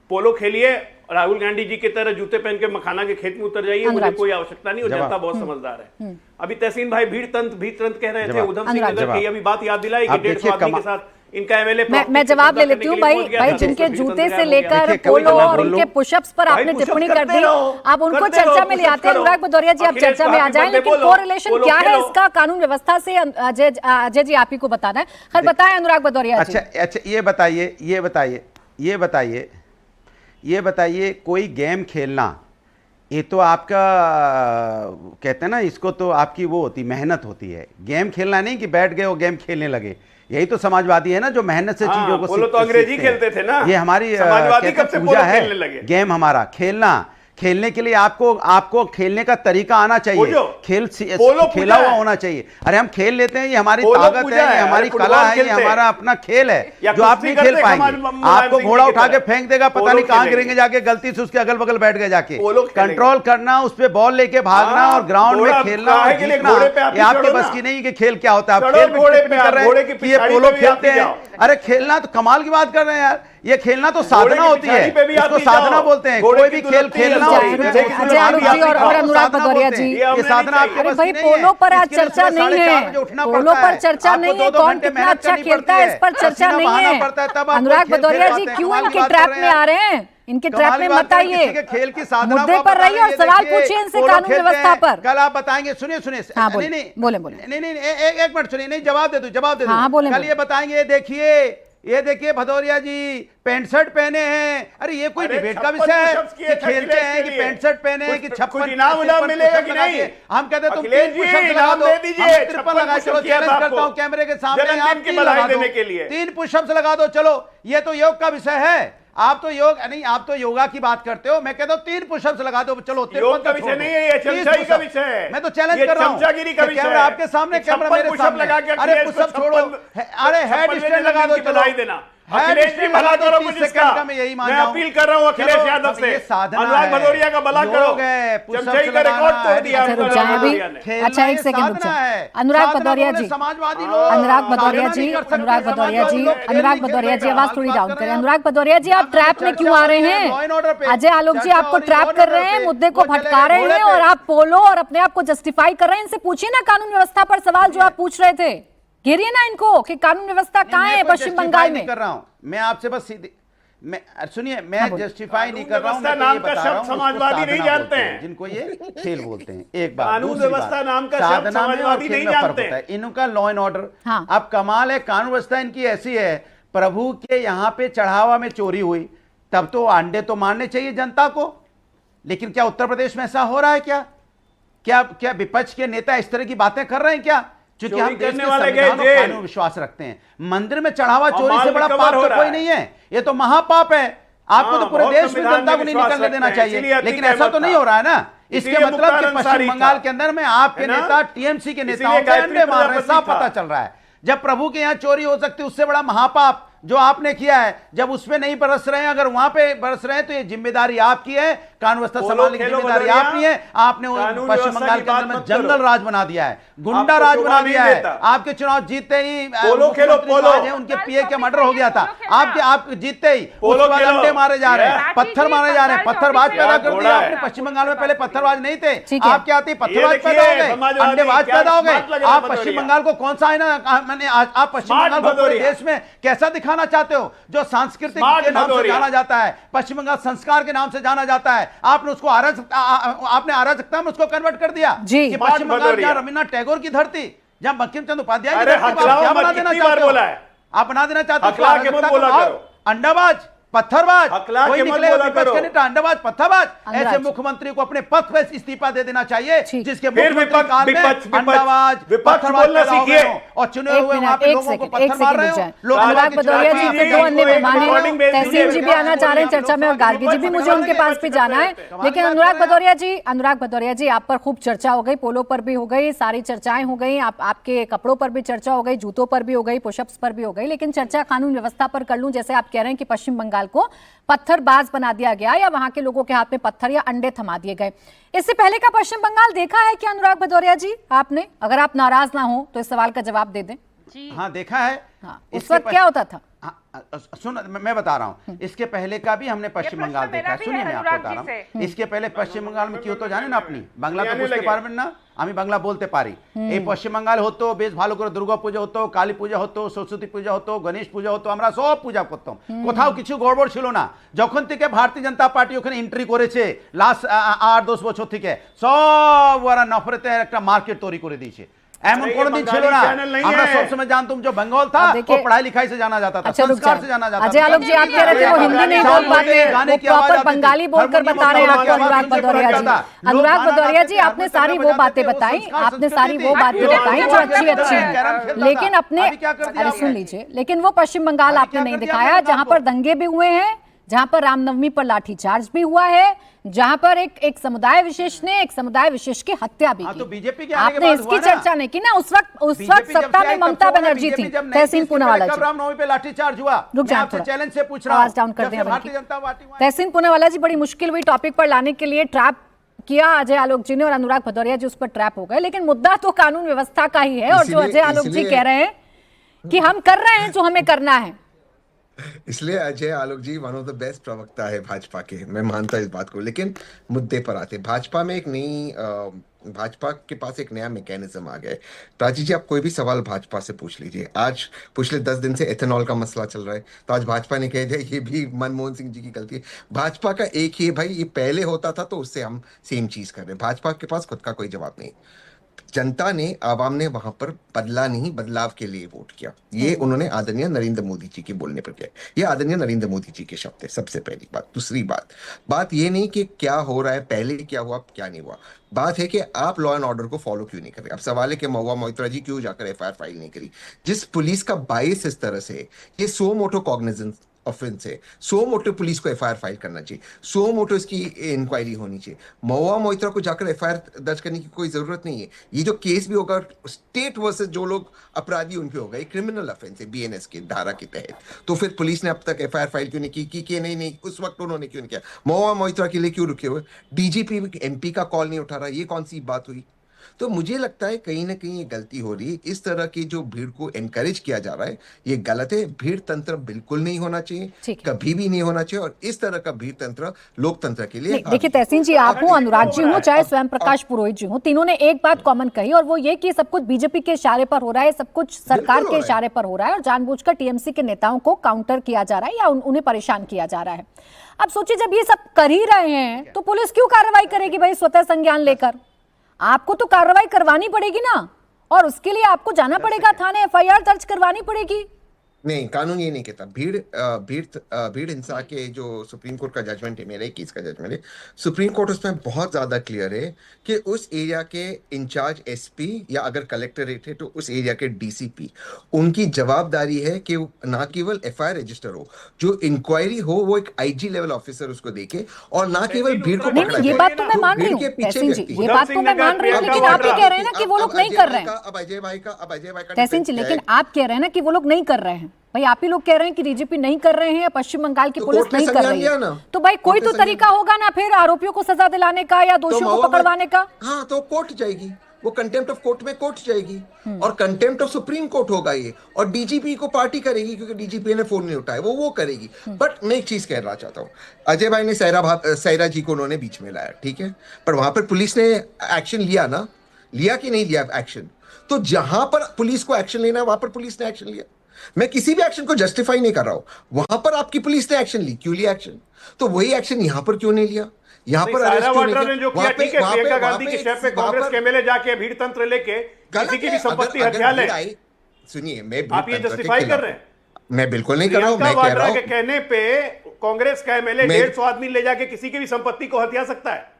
पोलो खेलिए, राहुल गांधी जी की तरह जूते पहन के मखाना के खेत में उतर जाइए, मुझे कोई आवश्यकता नहीं, और जनता बहुत समझदार है। अभी तहसीन भाई भीड़ तंत्र कह रहे थे, उधम सिंह नगर की अभी बात याद दिलाई कि 150 आदमी के साथ इनका एमएलए। मैं जवाब ले लेती हूँ भाई, जिनके जूते से लेकर पोलो और उनके पुशअप्स पर आपने टिप्पणी कर दी, आप उनको चर्चा में ले आते हैं। अनुराग भदौरिया जी आप चर्चा में आ जाएं, लेकिन कोरिलेशन क्या है इसका कानून व्यवस्था से? अजय जी आप ही को बताना है। खैर बताएं अनुराग भदौरिया जी। अच्छा ये बताइए कोई गेम खेलना, ये तो आपका कहते हैं ना, इसको तो आपकी वो होती मेहनत होती है। गेम खेलना नहीं कि बैठ गए और गेम खेलने लगे, यही तो समाजवादी है ना, जो मेहनत से चीजों को पोलो तो अंग्रेजी खेलते थे ना, ये हमारी समाजवादी कब से पूजा पोलो खेलने लगे? है गेम हमारा खेलने के लिए आपको खेलने का तरीका आना चाहिए, खेला हुआ होना चाहिए। अरे हम खेल लेते हैं, ये हमारी ताकत है, ये हमारी कला है, ये हमारा अपना खेल है जो आप नहीं खेल पाएंगे। आपको घोड़ा उठा के फेंक देगा, पता नहीं कहां गिरेंगे जाके, गलती से उसके अगल बगल बैठ गए जाके। कंट्रोल करना, उस पर बॉल लेके भागना और ग्राउंड में खेलना और जीतना, ये आपके बस की नहीं कि खेल क्या होता है। आप खेल कर रहे हैं कि ये पोलो खेलते हैं, अरे खेलना तो कमाल की बात कर रहे हैं यार, ये खेलना तो साधना होती है, इसको साधना बोलते हैं। कोई भी खेल खेलना अजय आलोक जी और अनुराग भदौरिया जी, ये साधना आपके अरे भाई पोलो पर आज चर्चा नहीं है, पोलो पर चर्चा नहीं है, कौन कितना अच्छा खेलता है इस पर चर्चा नहीं है। अनुराग भदौरिया जी क्यों इनके ट्रैप में आ रहे हैं? इनके ट्रैप में मत आइए, मुद्दे पर रहिए और सवाल पूछिए इनसे कानून व्यवस्था पर। कल आप बताएंगे, सुनिए बोले नहीं एक मिनट सुनिए, नहीं जवाब दे दो। हाँ, बोले कल ये बताएंगे, ये देखिए भदौरिया जी पैंट शर्ट पहने हैं। अरे ये कोई डिबेट का विषय है कि खेलते हैं कि पैंट शर्ट पहने हैं कि 56 इनाम मिलेगा कि नहीं? हम कहते हैं तुम 3 पुशअप्स लगा दो, 53 लगा, चलो चैलेंज करता हूं कैमरे के सामने, आप 3 लगा दो, 3 पुशअप्स लगा दो, चलो ये तो योग का विषय है। आप तो योगा की बात करते हो, मैं कहता हूँ 3 पुशअप्स लगा दो, चलो। योग का विषय नहीं है, ये चमचागिरी का विषय है। मैं तो चैलेंज कर रहा हूँ, कैमरा आपके सामने, कैमरा मेरे सामने। अरे पुशअप छोड़ो, अरे हेड स्टैंड लगा दो, बधाई देना। अखिलेश जी भला करो मुझे इसका, मैं अपील कर रहा हूँ अखिलेश यादव से, अनुराग भदौरिया का भला करो, चमचाई का रिकॉर्ड तोड़ दिया। अच्छा एक सेकंड रुक जाए। अनुराग भदौरिया जी, आवाज थोड़ी डाउन करें। अनुराग भदौरिया जी आप ट्रैप में क्यों आ रहे हैं? अजय आलोक जी आपको ट्रैप कर रहे हैं, मुद्दे को भटका रहे हैं और आप पोलो और अपने आप को जस्टिफाई कर रहे हैं। इनसे पूछिए ना कानून व्यवस्था पर सवाल जो आप पूछ रहे थे, घेरिए ना इनको कि कानून व्यवस्था कहाँ है पश्चिम बंगाल में। कर रहा हूं मैं आपसे बस सीधे, सुनिए मैं जस्टिफाई नहीं कर रहा हूं, नाम का शब्द समाजवादी नहीं जानते हैं, जिनको ये खेल बोलते हैं। एक बात, कानून व्यवस्था नाम का शब्द समाजवादी नहीं जानते हैं। इनका लॉ एंड ऑर्डर, अब कमाल है, कानून व्यवस्था इनकी ऐसी है, प्रभु के यहाँ पे चढ़ावा में चोरी हुई तब तो अंडे तो मारने चाहिए जनता को, लेकिन क्या उत्तर प्रदेश में ऐसा हो रहा है? क्या विपक्ष के नेता इस तरह की बातें कर रहे हैं क्या? क्योंकि हम देश के संविधान और कानून विश्वास रखते हैं। मंदिर में चढ़ावा चोरी से बड़ा पाप तो कोई नहीं है, ये तो महापाप है। आपको तो पूरे देश में जनता को नहीं निकलने देना चाहिए, लेकिन ऐसा तो नहीं हो रहा है ना। इसके मतलब कि पश्चिम बंगाल के अंदर में आपके नेता टीएमसी के नेताओं को अंडे मार रहे हैं, साफ पता चल रहा है। जब प्रभु के यहाँ चोरी हो सकती है, उससे बड़ा महापाप जो आपने किया है, जब उसपे नहीं बरस रहे हैं, अगर वहां पे बरस रहे हैं तो ये जिम्मेदारी आपकी है, कानून व्यवस्था संभालने की जिम्मेदारी आपकी है। आपने पश्चिम बंगाल के अंदर में जंगल राज बना दिया है, गुंडा राज बना दिया है। आपके चुनाव जीतते ही उनके पीए का मर्डर हो गया था, आप जीतते ही अंडे मारे जा रहे हैं, पत्थर मारे जा रहे हैं, पत्थरबाज पैदा कर दिया आपने। पश्चिम बंगाल में पहले पत्थरबाज नहीं थे, आप क्या आते पत्थरबाज पैदा हो गए, अंडेबाज पैदा हो गए। आप पश्चिम बंगाल को कौन सा है ना, मैंने आप पश्चिम बंगाल को पूरे देश में कैसा दिखाना चाहते हो? जो सांस्कृतिक के नाम से जाना जाता है, पश्चिम बंगाल संस्कार के नाम से जाना जाता है, आपने उसको आपने अराजकता में उसको कन्वर्ट कर दिया कि पश्चिम बंगाल क्या रवींद्रनाथ टैगोर की धरती, जहां बंकिम चंद्र उपाध्याय की धरती, क्या बना देना चाहते हो? आप बना देना चाहते हो अंडाबाज, पत्थरबाज, हकला कोई के मत निकलेगा बोला विपक्ष करो। के नेता अंडाबाज, पत्थरबाज। अनुराग ऐसे जी। मुख्यमंत्री को अपने पद पे इस्तीफा दे देना चाहिए, ठीक। जिसके फिर मुख्यमंत्री काल में अंडाबाज, विपक्ष बोलना सीखिए। और चुने हुए वहां पे लोगों को पत्थर मार रहे हो। अनुराग भदौरिया जी फिर दो अन्य मेहमान हैं, तहसीन जी भी आना चाह रहे हैं चर्चा में और गार्गी जी भी, मुझे उनके पास भी जाना है। लेकिन अनुराग भदौरिया जी आप पर खूब चर्चा हो गई, पोलो पर भी हो गई, सारी चर्चाएं हो गई, आपके कपड़ों पर भी चर्चा हो गई, जूतों पर भी हो गई, पुशअप्स पर भी हो गई, लेकिन चर्चा कानून व्यवस्था पर कर लूं। जैसे आप कह रहे हैं कि पश्चिम बंगाल को पत्थरबाज बना दिया गया या वहां के लोगों के हाथ में पत्थर या अंडे थमा दिए गए, इससे पहले का पश्चिम बंगाल देखा है क्या अनुराग भदौरिया जी आपने? अगर आप नाराज ना हो तो इस सवाल का जवाब दे दें। हाँ, देखा है। हाँ, उस वक्त क्या होता था? सुन, मैं बता रहा हूँ, इसके पहले का भी हमने पश्चिम बंगाल देखा है। सुनिए, मैं आपको बता रहा हूँ, इसके पहले पश्चिम बंगाल में কি হতো জানেন আপনি? বাংলা তো বুঝতে পারবেন না, আমি বাংলা বলতে পারি। এই পশ্চিম বাঙ্গাল হতো, বেশ ভালো করে দুর্গা পূজা হতো, কালী পূজা হতো, সরস্বতী পূজা হতো, গণেশ পূজা হতো, আমরা সব পূজা করতাম, কোথাও কিছু গড়বড় ছিল না। যখন থেকে ভারতীয় জনতা পার্টি ওখানে এন্ট্রি করেছে লাস্ট 8-10 বছর থেকে, সব ওরা নফরতের একটা মার্কেট তৈরি করে দিয়েছে। এমন কোনদিন ছিল না। আমরা সব সময় জানতাম जो बंगाल था वो पढ़ाई लिखाई से जाना जाता था, संस्कार से जाना जाता था। अजय आलोक जी आप कह रहे थे वो हिंदी नहीं बोल पाते, वो प्रॉपर बंगाली बोलकर बता रहे हैं आपको अनुराग भदौरिया जी। अनुराग भदौरिया जी आपने सारी वो बातें बताई, आपने सारी वो बातें बताई जो अच्छी हैं, लेकिन अपने, अरे सुन लीजिए, लेकिन वो पश्चिम बंगाल आपने नहीं दिखाया जहां पर दंगे भी हुए हैं, जहां पर रामनवमी पर लाठीचार्ज भी हुआ है, जहां पर एक समुदाय विशेष ने एक समुदाय विशेष की हत्या भी की। तो बीजेपी के आने के आपने बाद इसकी हुआ ना। चर्चा नहीं की ना। उस वक्त सत्ता में ममता बनर्जी थी, तहसीन पूनावाला जी। रामनवमी पे लाठीचार्ज हुआ, रुक जाए आपसे थोड़ा, चैलेंज से पूछ रहा हूं, आवाज डाउन कर जब दें से अब भारतीय इनकी। जनता पार्टी हुआ। तहसीन पूनावाला जी, बड़ी मुश्किल हुई टॉपिक पर लाने के लिए, ट्रैप किया अजय आलोक जी ने और अनुराग भदौरिया जी उस पर ट्रैप हो गए, लेकिन मुद्दा तो कानून व्यवस्था का ही है। और जो अजय आलोक जी कह रहे हैं कि हम कर रहे हैं जो हमें करना है, इसलिए अजय आलोक जी वन ऑफ द बेस्ट प्रवक्ता है भाजपा के, मैं मानता इस बात को। लेकिन मुद्दे पर आते, भाजपा में एक नई भाजपा के पास एक नया मैकेनिज्म आ गया है। प्राची जी, आप कोई भी सवाल भाजपा से पूछ लीजिए। आज पिछले 10 दिन से एथेनॉल का मसला चल रहा है, तो आज भाजपा ने कह दिया ये भी मनमोहन सिंह जी की गलती है। भाजपा का एक ही है भाई, ये पहले होता था तो उससे हम सेम चीज कर रहे हैं। भाजपा के पास खुद का कोई जवाब नहीं। जनता ने, आवाम ने वहां पर बदला नहीं, बदलाव के लिए वोट किया। ये उन्होंने आदरणीय नरेंद्र मोदी जी के बोलने पर किया। ये आदरणीय नरेंद्र मोदी जी के शब्द है, सबसे पहली बात। दूसरी बात ये नहीं कि क्या हो रहा है, पहले क्या हुआ क्या नहीं हुआ, बात है कि आप लॉ एंड ऑर्डर को फॉलो क्यों नहीं कर रहे। अब सवाल है कि महुआ मोइत्रा जी क्यों जाकर एफआईआर फाइल नहीं करी। जिस पुलिस का बाइस इस तरह से, ये सो मोटो कॉग्निजेंस ऑफेंस है, सो मोटो पुलिस को एफआईआर फाइल करना चाहिए, सो मोटो इसकी इंक्वायरी होनी चाहिए। महुआ मोइत्रा को जाकर एफआईआर दर्ज करने की कोई जरूरत नहीं है। ये जो केस भी होगा स्टेट वर्सेस जो लोग अपराधी उन पे होगा, ये क्रिमिनल ऑफेंस है बीएनएस की धारा के तहत। तो फिर पुलिस ने अब तक एफआईआर फाइल क्यों नहीं की नहीं उस वक्त उन्होंने क्यों नहीं किया। महुआ मोइत्रा के लिए क्यों रुके हुए, डीजीपी एमपी का कॉल नहीं उठा रहा, ये कौन सी बात हुई। तो मुझे लगता है कहीं ना कहीं ये गलती हो रही है। इस तरह की जो भीड़ को एनकरेज किया जा रहा है ये गलत है। भीड़ तंत्र बिल्कुल नहीं होना चाहिए, कभी भी नहीं होना चाहिए। और इस तरह का भीड़ तंत्र लोकतंत्र के लिए, देखिए तहसीन जी, आप हो, अनुराग जी हो, चाहे स्वयं प्रकाश पुरोहित जी हो, तीनों ने एक बात कॉमन कही और वो ये कि सब कुछ बीजेपी के इशारे पर हो रहा है, सब कुछ सरकार के इशारे पर हो रहा है और जानबूझकर टीएमसी के नेताओं को काउंटर किया जा रहा है या उन्हें परेशान किया जा रहा है। अब सोचिए, जब ये सब कर ही रहे हैं तो पुलिस क्यों कार्रवाई करेगी भाई स्वतः संज्ञान लेकर? आपको तो कार्रवाई करवानी पड़ेगी ना, और उसके लिए आपको जाना पड़ेगा थाने, एफआईआर दर्ज करवानी पड़ेगी। नहीं, कानून ये नहीं कहता। भीड़ हिंसा के जो सुप्रीम कोर्ट का जजमेंट है, मेरे केस का जजमेंट है, सुप्रीम कोर्ट उसमें बहुत ज्यादा क्लियर है कि उस एरिया के इंचार्ज एसपी या अगर कलेक्टरेट है तो उस एरिया के डीसीपी, उनकी जवाबदारी है कि ना केवल एफआईआर रजिस्टर हो, जो इंक्वायरी हो वो एक आईजी लेवल ऑफिसर उसको देखे और ना केवल भीड़ को पकड़ा। ये बात तो मैं मान रही हूँ तहसीन जी, ये बात तो मैं मान रही हूँ, लेकिन आप ही कह रहे हैं ना कि वो लोग नहीं कर रहे हैं। अब अजय भाई का तहसीन जी, लेकिन आप कह रहे हैं ना कि वो लोग नहीं कर रहे हैं। भाई आप ही लोग कह रहे हैं कि डीजीपी नहीं कर रहे हैं या पश्चिम बंगाल की पुलिस नहीं कर रही है, तो भाई कोई तो तरीका होगा ना फिर आरोपियों को सजा दिलाने का या दोषियों को पकड़वाने का। हाँ, तो कोर्ट जाएगी, वो कंटेम्प्ट ऑफ कोर्ट में कोर्ट जाएगी और कंटेम्प्ट ऑफ सुप्रीम कोर्ट होगा ये, और डीजीपी को पार्टी करेगी क्योंकि डीजीपी ने फोन नहीं उठाया, वो करेगी। बट मैं एक चीज कहना चाहता हूँ, अजय भाई ने सायरा जी को उन्होंने बीच में लाया, ठीक है, पर वहां पर पुलिस ने एक्शन लिया ना, लिया कि नहीं लिया एक्शन? तो जहां पर पुलिस को एक्शन लेना है वहां पर पुलिस ने एक्शन लिया। मैं किसी भी एक्शन को जस्टिफाई नहीं कर रहा हूं, वहां पर आपकी पुलिस ने एक्शन ली, क्यों लिया एक्शन? तो वही एक्शन यहां पर क्यों नहीं लिया? यहाँ पर सायरा वाड्रा ने जो किया, ठीक है, प्रियंका गांधी के शहर पे कांग्रेस के एमएलए जाके भीड़ तंत्र लेके किसी की भी संपत्ति हथिया ले, सुनिए, मैं आप ये जस्टिफाई कर रहे हैं? मैं बिल्कुल नहीं कर रहा हूं, मैं प्रियंका कह रहा वाड्रा के हूं कहने पे कांग्रेस का एमएलए मैं- 150 आदमी ले जाके किसी की भी संपत्ति को हथिया सकता है।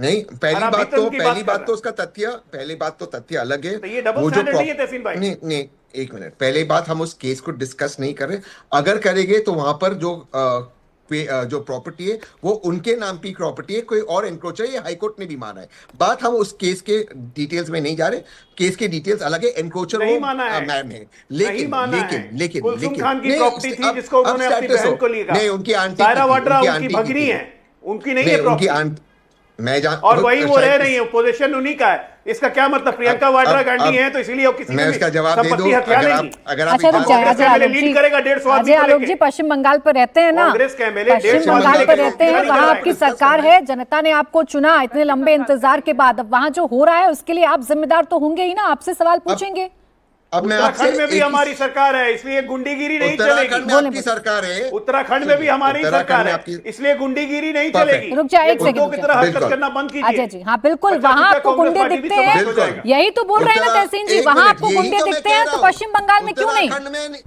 नहीं, और अभी तो उनकी पहली बात बात कर तो उसका तथ्य, पहली बात तो तथ्य अलग है। तो ये डबल वो जो स्टैंडर्ड नहीं है तहसीन भाई। नहीं नहीं, एक मिनट, पहली बात हम उस केस को डिस्कस नहीं कर रहे। अगर करेंगे तो वहां पर जो प्रॉपर्टी है वो उनके नाम की प्रॉपर्टी है, कोई और एनक्रोचर है, ये हाईकोर्ट ने भी माना है। बात हम उस केस के डिटेल्स में नहीं जा रहे, केस के डिटेल्स अलग है, एनक्रोचर नहीं वो माना है। मैन है, नहीं लेकिन माना है। लेकिन लेकिन कुलसुम लेकिन खान की नहीं, प्रॉपर्टी थी अब- जिसको अब उन्होंने अपनी status बहन हो। को लिया। नहीं, उनकी आंटी सायरा की थी, वाड्रा उनकी उनकी आंटी की भगनी थी। है, उनकी नहीं नहीं, है उनकी प्रॉपर्टी। आंट मैं जान और वही वो रह शायद रही है, पोजीशन उन्हीं का है। इसका क्या मतलब? प्रियंका वाड्रा गांधी है तो इसीलिए वो किसी मैं की उसका भी जवाब दे संपत्ति दूं, हथिया अगर लेगी। आप अगर आप अच्छा रुक जाए, कांग्रेस अजय का एमएलए आलोक लीड जी, करेगा 150 आदमी अजय को आलोक लेके। जी पश्चिम बंगाल पर रहते हैं ना, कांग्रेस के एमएलए पश्चिम 150 बंगाल आदमी पर को रहते हैं, लेके वहां चलेगा। आपकी सरकार है, जनता ने आपको चुना इतने लंबे इंतजार के बाद। अब वहां जो हो रहा है उसके लिए आप जिम्मेदार तो होंगे ही ना, आपसे सवाल पूछेंगे। अब मैं आपसे उत्तराखंड में भी एक- हमारी सरकार है, इसलिए गुंडीगिरी नहीं चलेगी। उत्तराखंड में आपकी सरकार है, उत्तराखंड में भी हमारी उत्तराखंड सरकार में है, आपकी- इसलिए गुंडीगिरी नहीं Perfect. चलेगी। रुक जाए, एक ये सेकंड गुंडों रुक की जाए। तरह हरकत बिल्कुल। करना बंद कीजिए। अजय जी, हाँ बिल्कुल, अच्छा, वहां अच्छा, आपको कांग्रेस गुंडे पार्टी भी दिखते तो हैं, बंद हो जाएगा। यही तो बोल रहे हैं ना तहसीन जी, एक वहां मिनट, आपको यही गुंडे तो मैं दिखते कह हैं रहा तो हूं। पश्चिम बंगाल में क्यों नहीं? उत्तराखंड में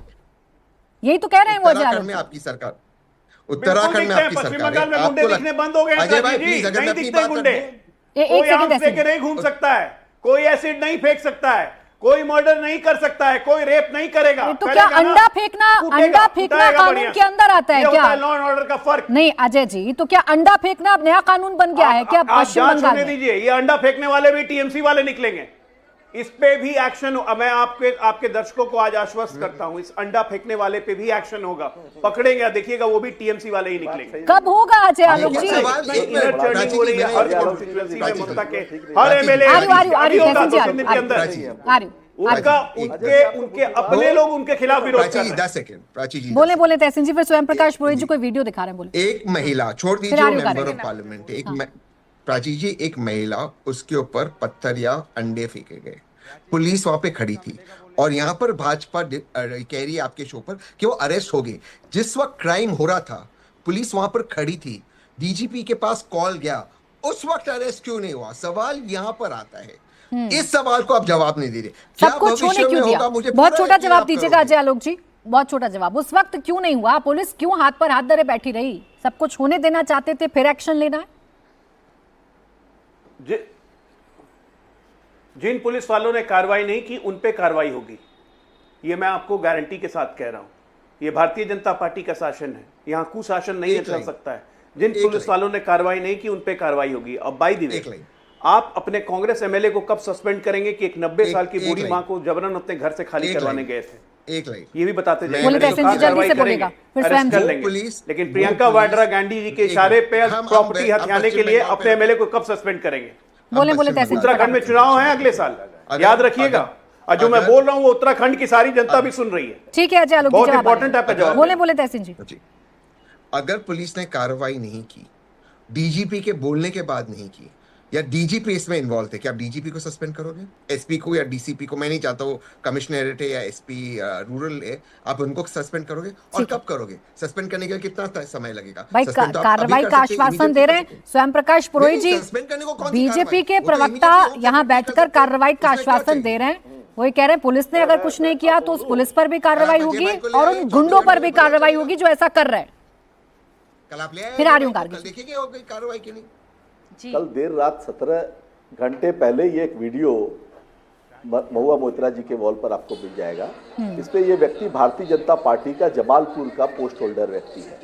यही तो कह रहे हैं वो अजय उत्तराखंड आलोक में जी। आपकी सरकार, बिल्कुल उत्तराखंड में दिखते हैं, आपकी पश्चिम सरकार बंगाल में है। गुंडे आपको दिखने बंद हो गए हैं। अजय भाई जी, प्लीज, अगर नहीं मैं अपनी दिखते बात गुंडे। एक कोई सेकंड आम से तहसीन के नहीं घूम सकता है, कोई एसिड नहीं फेंक सकता है, कोई मर्डर नहीं कर सकता है, कोई रेप नहीं करेगा। तो क्या करेगा ना? अंडा फेंकना कूटेगा, कानून बढ़िया। के अंदर आता है ये क्या? होता है लॉ एंड ऑर्डर का फर्क। नहीं अजय जी, तो क्या अंडा फेंकना अब नया कानून बन गया है क्या आप पश्चिम जांच बंगाल होने में? दीजिए, ये अंडा फेंकने वाले भी टीएमसी वाले निकलेंगे। इस पे भी एक्शन। मैं आपके दर्शकों को आज आश्वस्त करता हूं, इस अंडा फेंकने वाले पे भी एक्शन होगा, पकड़ेंगे, देखिएगा वो भी टीएमसी वाले ही निकलेंगे। कब होगा अजय आलोक जी? इनर चर्निंग हो रही है हर कॉन्स्टिट्यूएंसी में, ममता के हर एमएलए आ रही हूँ, तहसीन जी, आ रही हूँ, के अंदर आ रही हूँ। उनके अपने लोग उनके खिलाफ विरोध कर प्राची रहे जी हैं। 10 सेकंड, प्राची जी बोले बोले तहसीन जी, फिर स्वयं प्रकाश पुरोहित जी कोई वीडियो दिखा रहे हैं, बोले। एक महिला, छोड़ फिर दीजिए आगे मेंबर करेंगे ऑफ पार्लियामेंट, प्राची जी एक महिला, उसके ऊपर पत्थर या अंडे फेंके गए, पुलिस वहां पे खड़ी थी और यहाँ पर भाजपा कह रही है आपके शो पर कि वो अरेस्ट हो गए। जिस वक्त क्राइम हो रहा था पुलिस वहां पर खड़ी थी, डीजीपी के पास कॉल गया, उस वक्त अरेस्ट क्यों नहीं हुआ? सवाल यहाँ पर आता है, इस सवाल को आप जवाब नहीं दे रहे। क्या सब कुछ होने भविष्य में क्यों दिया? होगा? मुझे बहुत पूरा छोटा यकीन जवाब आप दीजिएगा करोगे। अजय आलोक जी, बहुत छोटा जवाब। उस वक्त क्यों नहीं हुआ? पुलिस क्यों हाथ पर हाथ धरे बैठी रही? सब कुछ होने देना चाहते थे, फिर एक्शन लेना है? जिन पुलिस वालों ने कार्रवाई नहीं की उन पे कार्रवाई होगी, ये मैं आपको गारंटी के साथ कह रहा हूं। ये भारतीय जनता पार्टी का शासन है, यहां कुशासन नहीं एक चल लाइन। सकता है। जिन एक पुलिस लाइन। वालों ने कार्रवाई नहीं की उन पे कार्रवाई होगी। अब बाय द वे, एक लाइन। आप अपने कांग्रेस एमएलए को कब सस्पेंड करेंगे कि एक 90 साल की एक बूढ़ी लाइन। मां को जबरन अपने घर से खाली एक करवाने लाइन। गए थे? एक लाइन, ये भी बताते मैं- जाइए। बोले मैंने तहसीन तो जी जल्दी से बोलेगा, फिर स्वयं कर जी। लेंगे। पुलिस- लेकिन वो प्रियंका पुलिस- वाड्रा गांधी जी के एक इशारे पे हम- प्रॉपर्टी हम हथियाने के पश्चिम लिए बंगाल अपने पे- एमएलए को कब सस्पेंड करेंगे? बोले बोले पश्चिम तहसीन जी। बंगाल- उत्तराखंड में चुनाव है अगले साल, अगर- याद रखिएगा। और जो मैं अगर- बोल रहा हूं वो उत्तराखंड की सारी जनता भी सुन रही है। ठीक है अजय आलोक जी, बहुत जवाब आ इंपॉर्टेंट रहा आपका है। जवाब बोले है। बोले तहसीन जी। जी, अगर पुलिस ने कार्रवाई नहीं की, डीजीपी के बोलने के बाद नहीं की, या डीजीपी इसमें इन्वॉल्व थे, क्या आप डीजीपी को सस्पेंड करोगे? एसपी को या डीसीपी को? मैं नहीं चाहता वो कमिश्नरेट है या एसपी रूरल है, आप उनको सस्पेंड करोगे? और कब करोगे? सस्पेंड करने के लिए कितना समय लगेगा? भाई Suspend तो आप अभी कार्रवाई कर का सकते हैं, आश्वासन immediately दे कर रहे हैं सकते हैं। स्वयं प्रकाश पुरोहित नहीं, जी। suspend करने को कौन सी बीजेपी कार्रवाई? के वो तो प्रवक्ता immediately हो यहाँ सकता है, बैठकर कार्रवाई का उसमें क्या आश्वासन चाहिए? दे रहे हैं। वही कह रहे हैं पुलिस ने अगर कुछ नहीं किया तो उस पुलिस पर भी कार्रवाई अजय होगी भाई को ले और आइए, उन 24 गुंडों पर घंटे भी में कार्रवाई पता होगी जो ऐसा कर रहे हैं। कल आप ले आए, फिर आ रही हूँ कल कारगिल। देखेंगे हो गई कार्रवाई की नहीं? जी कल देर रात 17 घंटे पहले ये एक वीडियो महुआ मोइत्रा जी के वॉल पर आपको मिल जाएगा। इस पे ये व्यक्ति भारतीय जनता पार्टी का जमालपुर का पोस्ट होल्डर व्यक्ति है,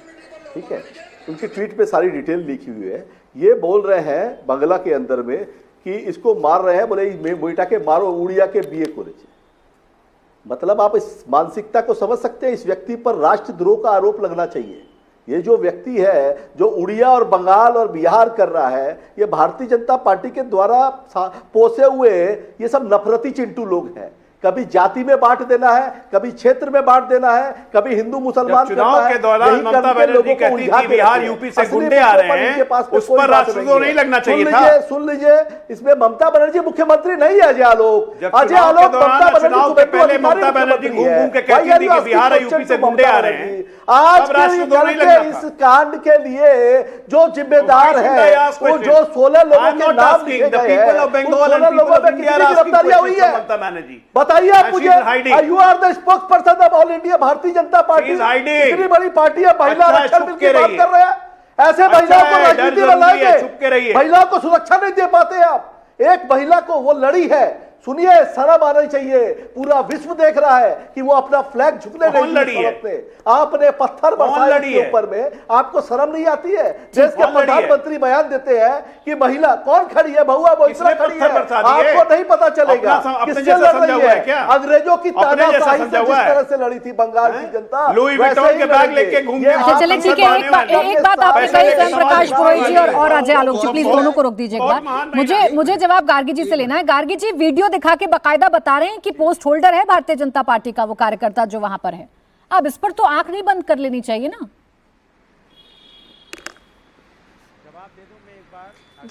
ठीक है। उनकी ट्वीट पे सारी डिटेल लिखी हुई है। ये बोल रहे हैं बंगला के अंदर में कि इसको मार रहे हैं, बोले मोइटा के मारो उड़िया के बीए करे। मतलब आप इस मानसिकता को समझ सकते हैं। इस व्यक्ति पर राष्ट्रद्रोह का आरोप लगना चाहिए। ये जो व्यक्ति है जो उड़िया और बंगाल और बिहार कर रहा है, ये भारतीय जनता पार्टी के द्वारा पोसे हुए ये सब नफरती चिंटू लोग हैं। कभी जाति में बांट देना है, कभी क्षेत्र में बांट देना है, कभी हिंदू मुसलमान चुनाव के दौरान ममता बनर्जी कहती थी बिहार यूपी से गुंडे आ रहे हैं, उस पर राष्ट्रद्रोह नहीं लगना चाहिए था। सुन लीजिए, इसमें ममता बनर्जी मुख्यमंत्री नहीं है। अजय आलोक, चुनाव के पहले ममता बनर्जी घूम घूम के कहती थी कि बिहार और यूपी से गुंडे आ रहे हैं, आज अब के राष्ट्रद्रोही कल नहीं के लगना इस था। कांड के लिए जो जिम्मेदार Why should है, I ask वो question? जो 16 लोगों I'm के not नाम asking. लिखे The गए people हैं, of Bengal उन and 16 people लोगों of पे India कितनी are asking गिरफ्तारियां हुई questions है? from Mamata Banerjee. बताइए आप And मुझे। she is hiding. You are the spokesperson of all India Bharatiya Janata party. She is hiding. इतनी बड़ी पार्टी है, महिला अच्छा, आरक्षण चुप बिल के की बात रहिए। कर रहे हैं। ऐसे अच्छा महिलाओं को है, राजनीति डर में जरूरी है, लाएंगे, चुप के रहिए। महिलाओं को सुरक्षा नहीं दे पाते आप। एक महिला को वो लड़ी है, सुनिए, शर्म आनी चाहिए। पूरा विश्व देख रहा है कि वो अपना फ्लैग झुकने कौन नहीं लड़ी दी है? सड़क पे। आपने पत्थर बरसाए लड़ी उसके है? ऊपर में, आपको शर्म नहीं आती है? देश के कौन लड़ी है? प्रधानमंत्री बयान देते हैं कि महिला कौन खड़ी है, बहुआ वो इतना किसने खड़ी पत्थर है, बरसा दिए? आपको नहीं पता चलेगा अपने किससे जैसा लड़ समझा रही हुआ है है। क्या? अंग्रेजों की अपने जैसा तानाशाही से समझा जिस हुआ है? तरह से लड़ी थी बंगाल की जनता, लुई वैसे विटॉन ही के बैग लड़ेंगे। लेके घूमते ये हैं। अच्छा चलिए ठीक है, बने हुए हैं। एक बात आपने पैसे कही लेके स्वयं प्रकाश समाज पुरोहित जी और बहुत अजय आलोक जी, प्लीज बहुत दोनों को रोक दीजिए एक बहुत बार। महान मुझे महिला। मुझे जवाब गार्गी जी से लेना है। गार्गी जी वीडियो दिखा के बकायदा बता रहे हैं कि पोस्ट होल्डर है भारतीय जनता पार्टी का वो कार्यकर्ता जो वहां पर है। अब इस पर तो आंख नहीं बंद कर लेनी चाहिए ना।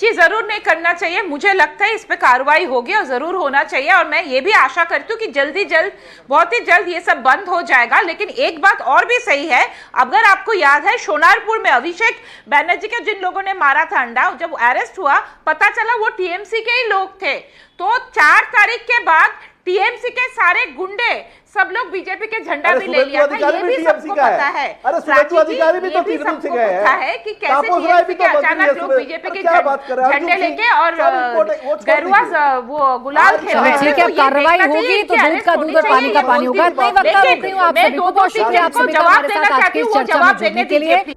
जी जरूर नहीं करना चाहिए। मुझे लगता है इस पे कार्रवाई होगी और जरूर होना चाहिए, और मैं ये भी आशा करती हूँ कि जल्दी बहुत ही जल्द ये सब बंद हो जाएगा। लेकिन एक बात और भी सही है, अगर आपको याद है सोनारपुर में अभिषेक बैनर्जी के जिन लोगों ने मारा था अंडा, जब अरेस्ट हुआ पता चला वो टीएमसी के ही लोग थे। तो 4 तारीख के बाद टीएमसी के सारे गुंडे सब लोग बीजेपी के झंडा भी ले लिया था। ये भी सबको पता है। अरे सुरेंद्र अधिकारी भी तो ये भी तृणमूल से सबको गए पता हैं। है कि कैसे तापस राय भी टीएमसी के तो मंत्री अचानक है लोग सुरेंद्र। बीजेपी के क्या बात कर रहे हैं? झंडे अर्जुन लेके सिंह, और सब रिपोर्ट- वो छोड़ गरुआ दीजिए। वो गुलाल खेल रहे हैं। ठीक है, अब तो ये कार्रवाई देखना होगी चाहिए तो कि दूध अरेस्ट का होनी दूध और पानी का चाहिए, पानी ये होगा। होती इतना ही वक्त लेकिन आप सभी को मैं बहुत शुक्रिया आप दो-दो सभी का चीजें हमारे को साथ आज जवाब की इस देना चर्चा चाहती में हूँ, वो जुड़ने जवाब के देने लिए। दीजिए।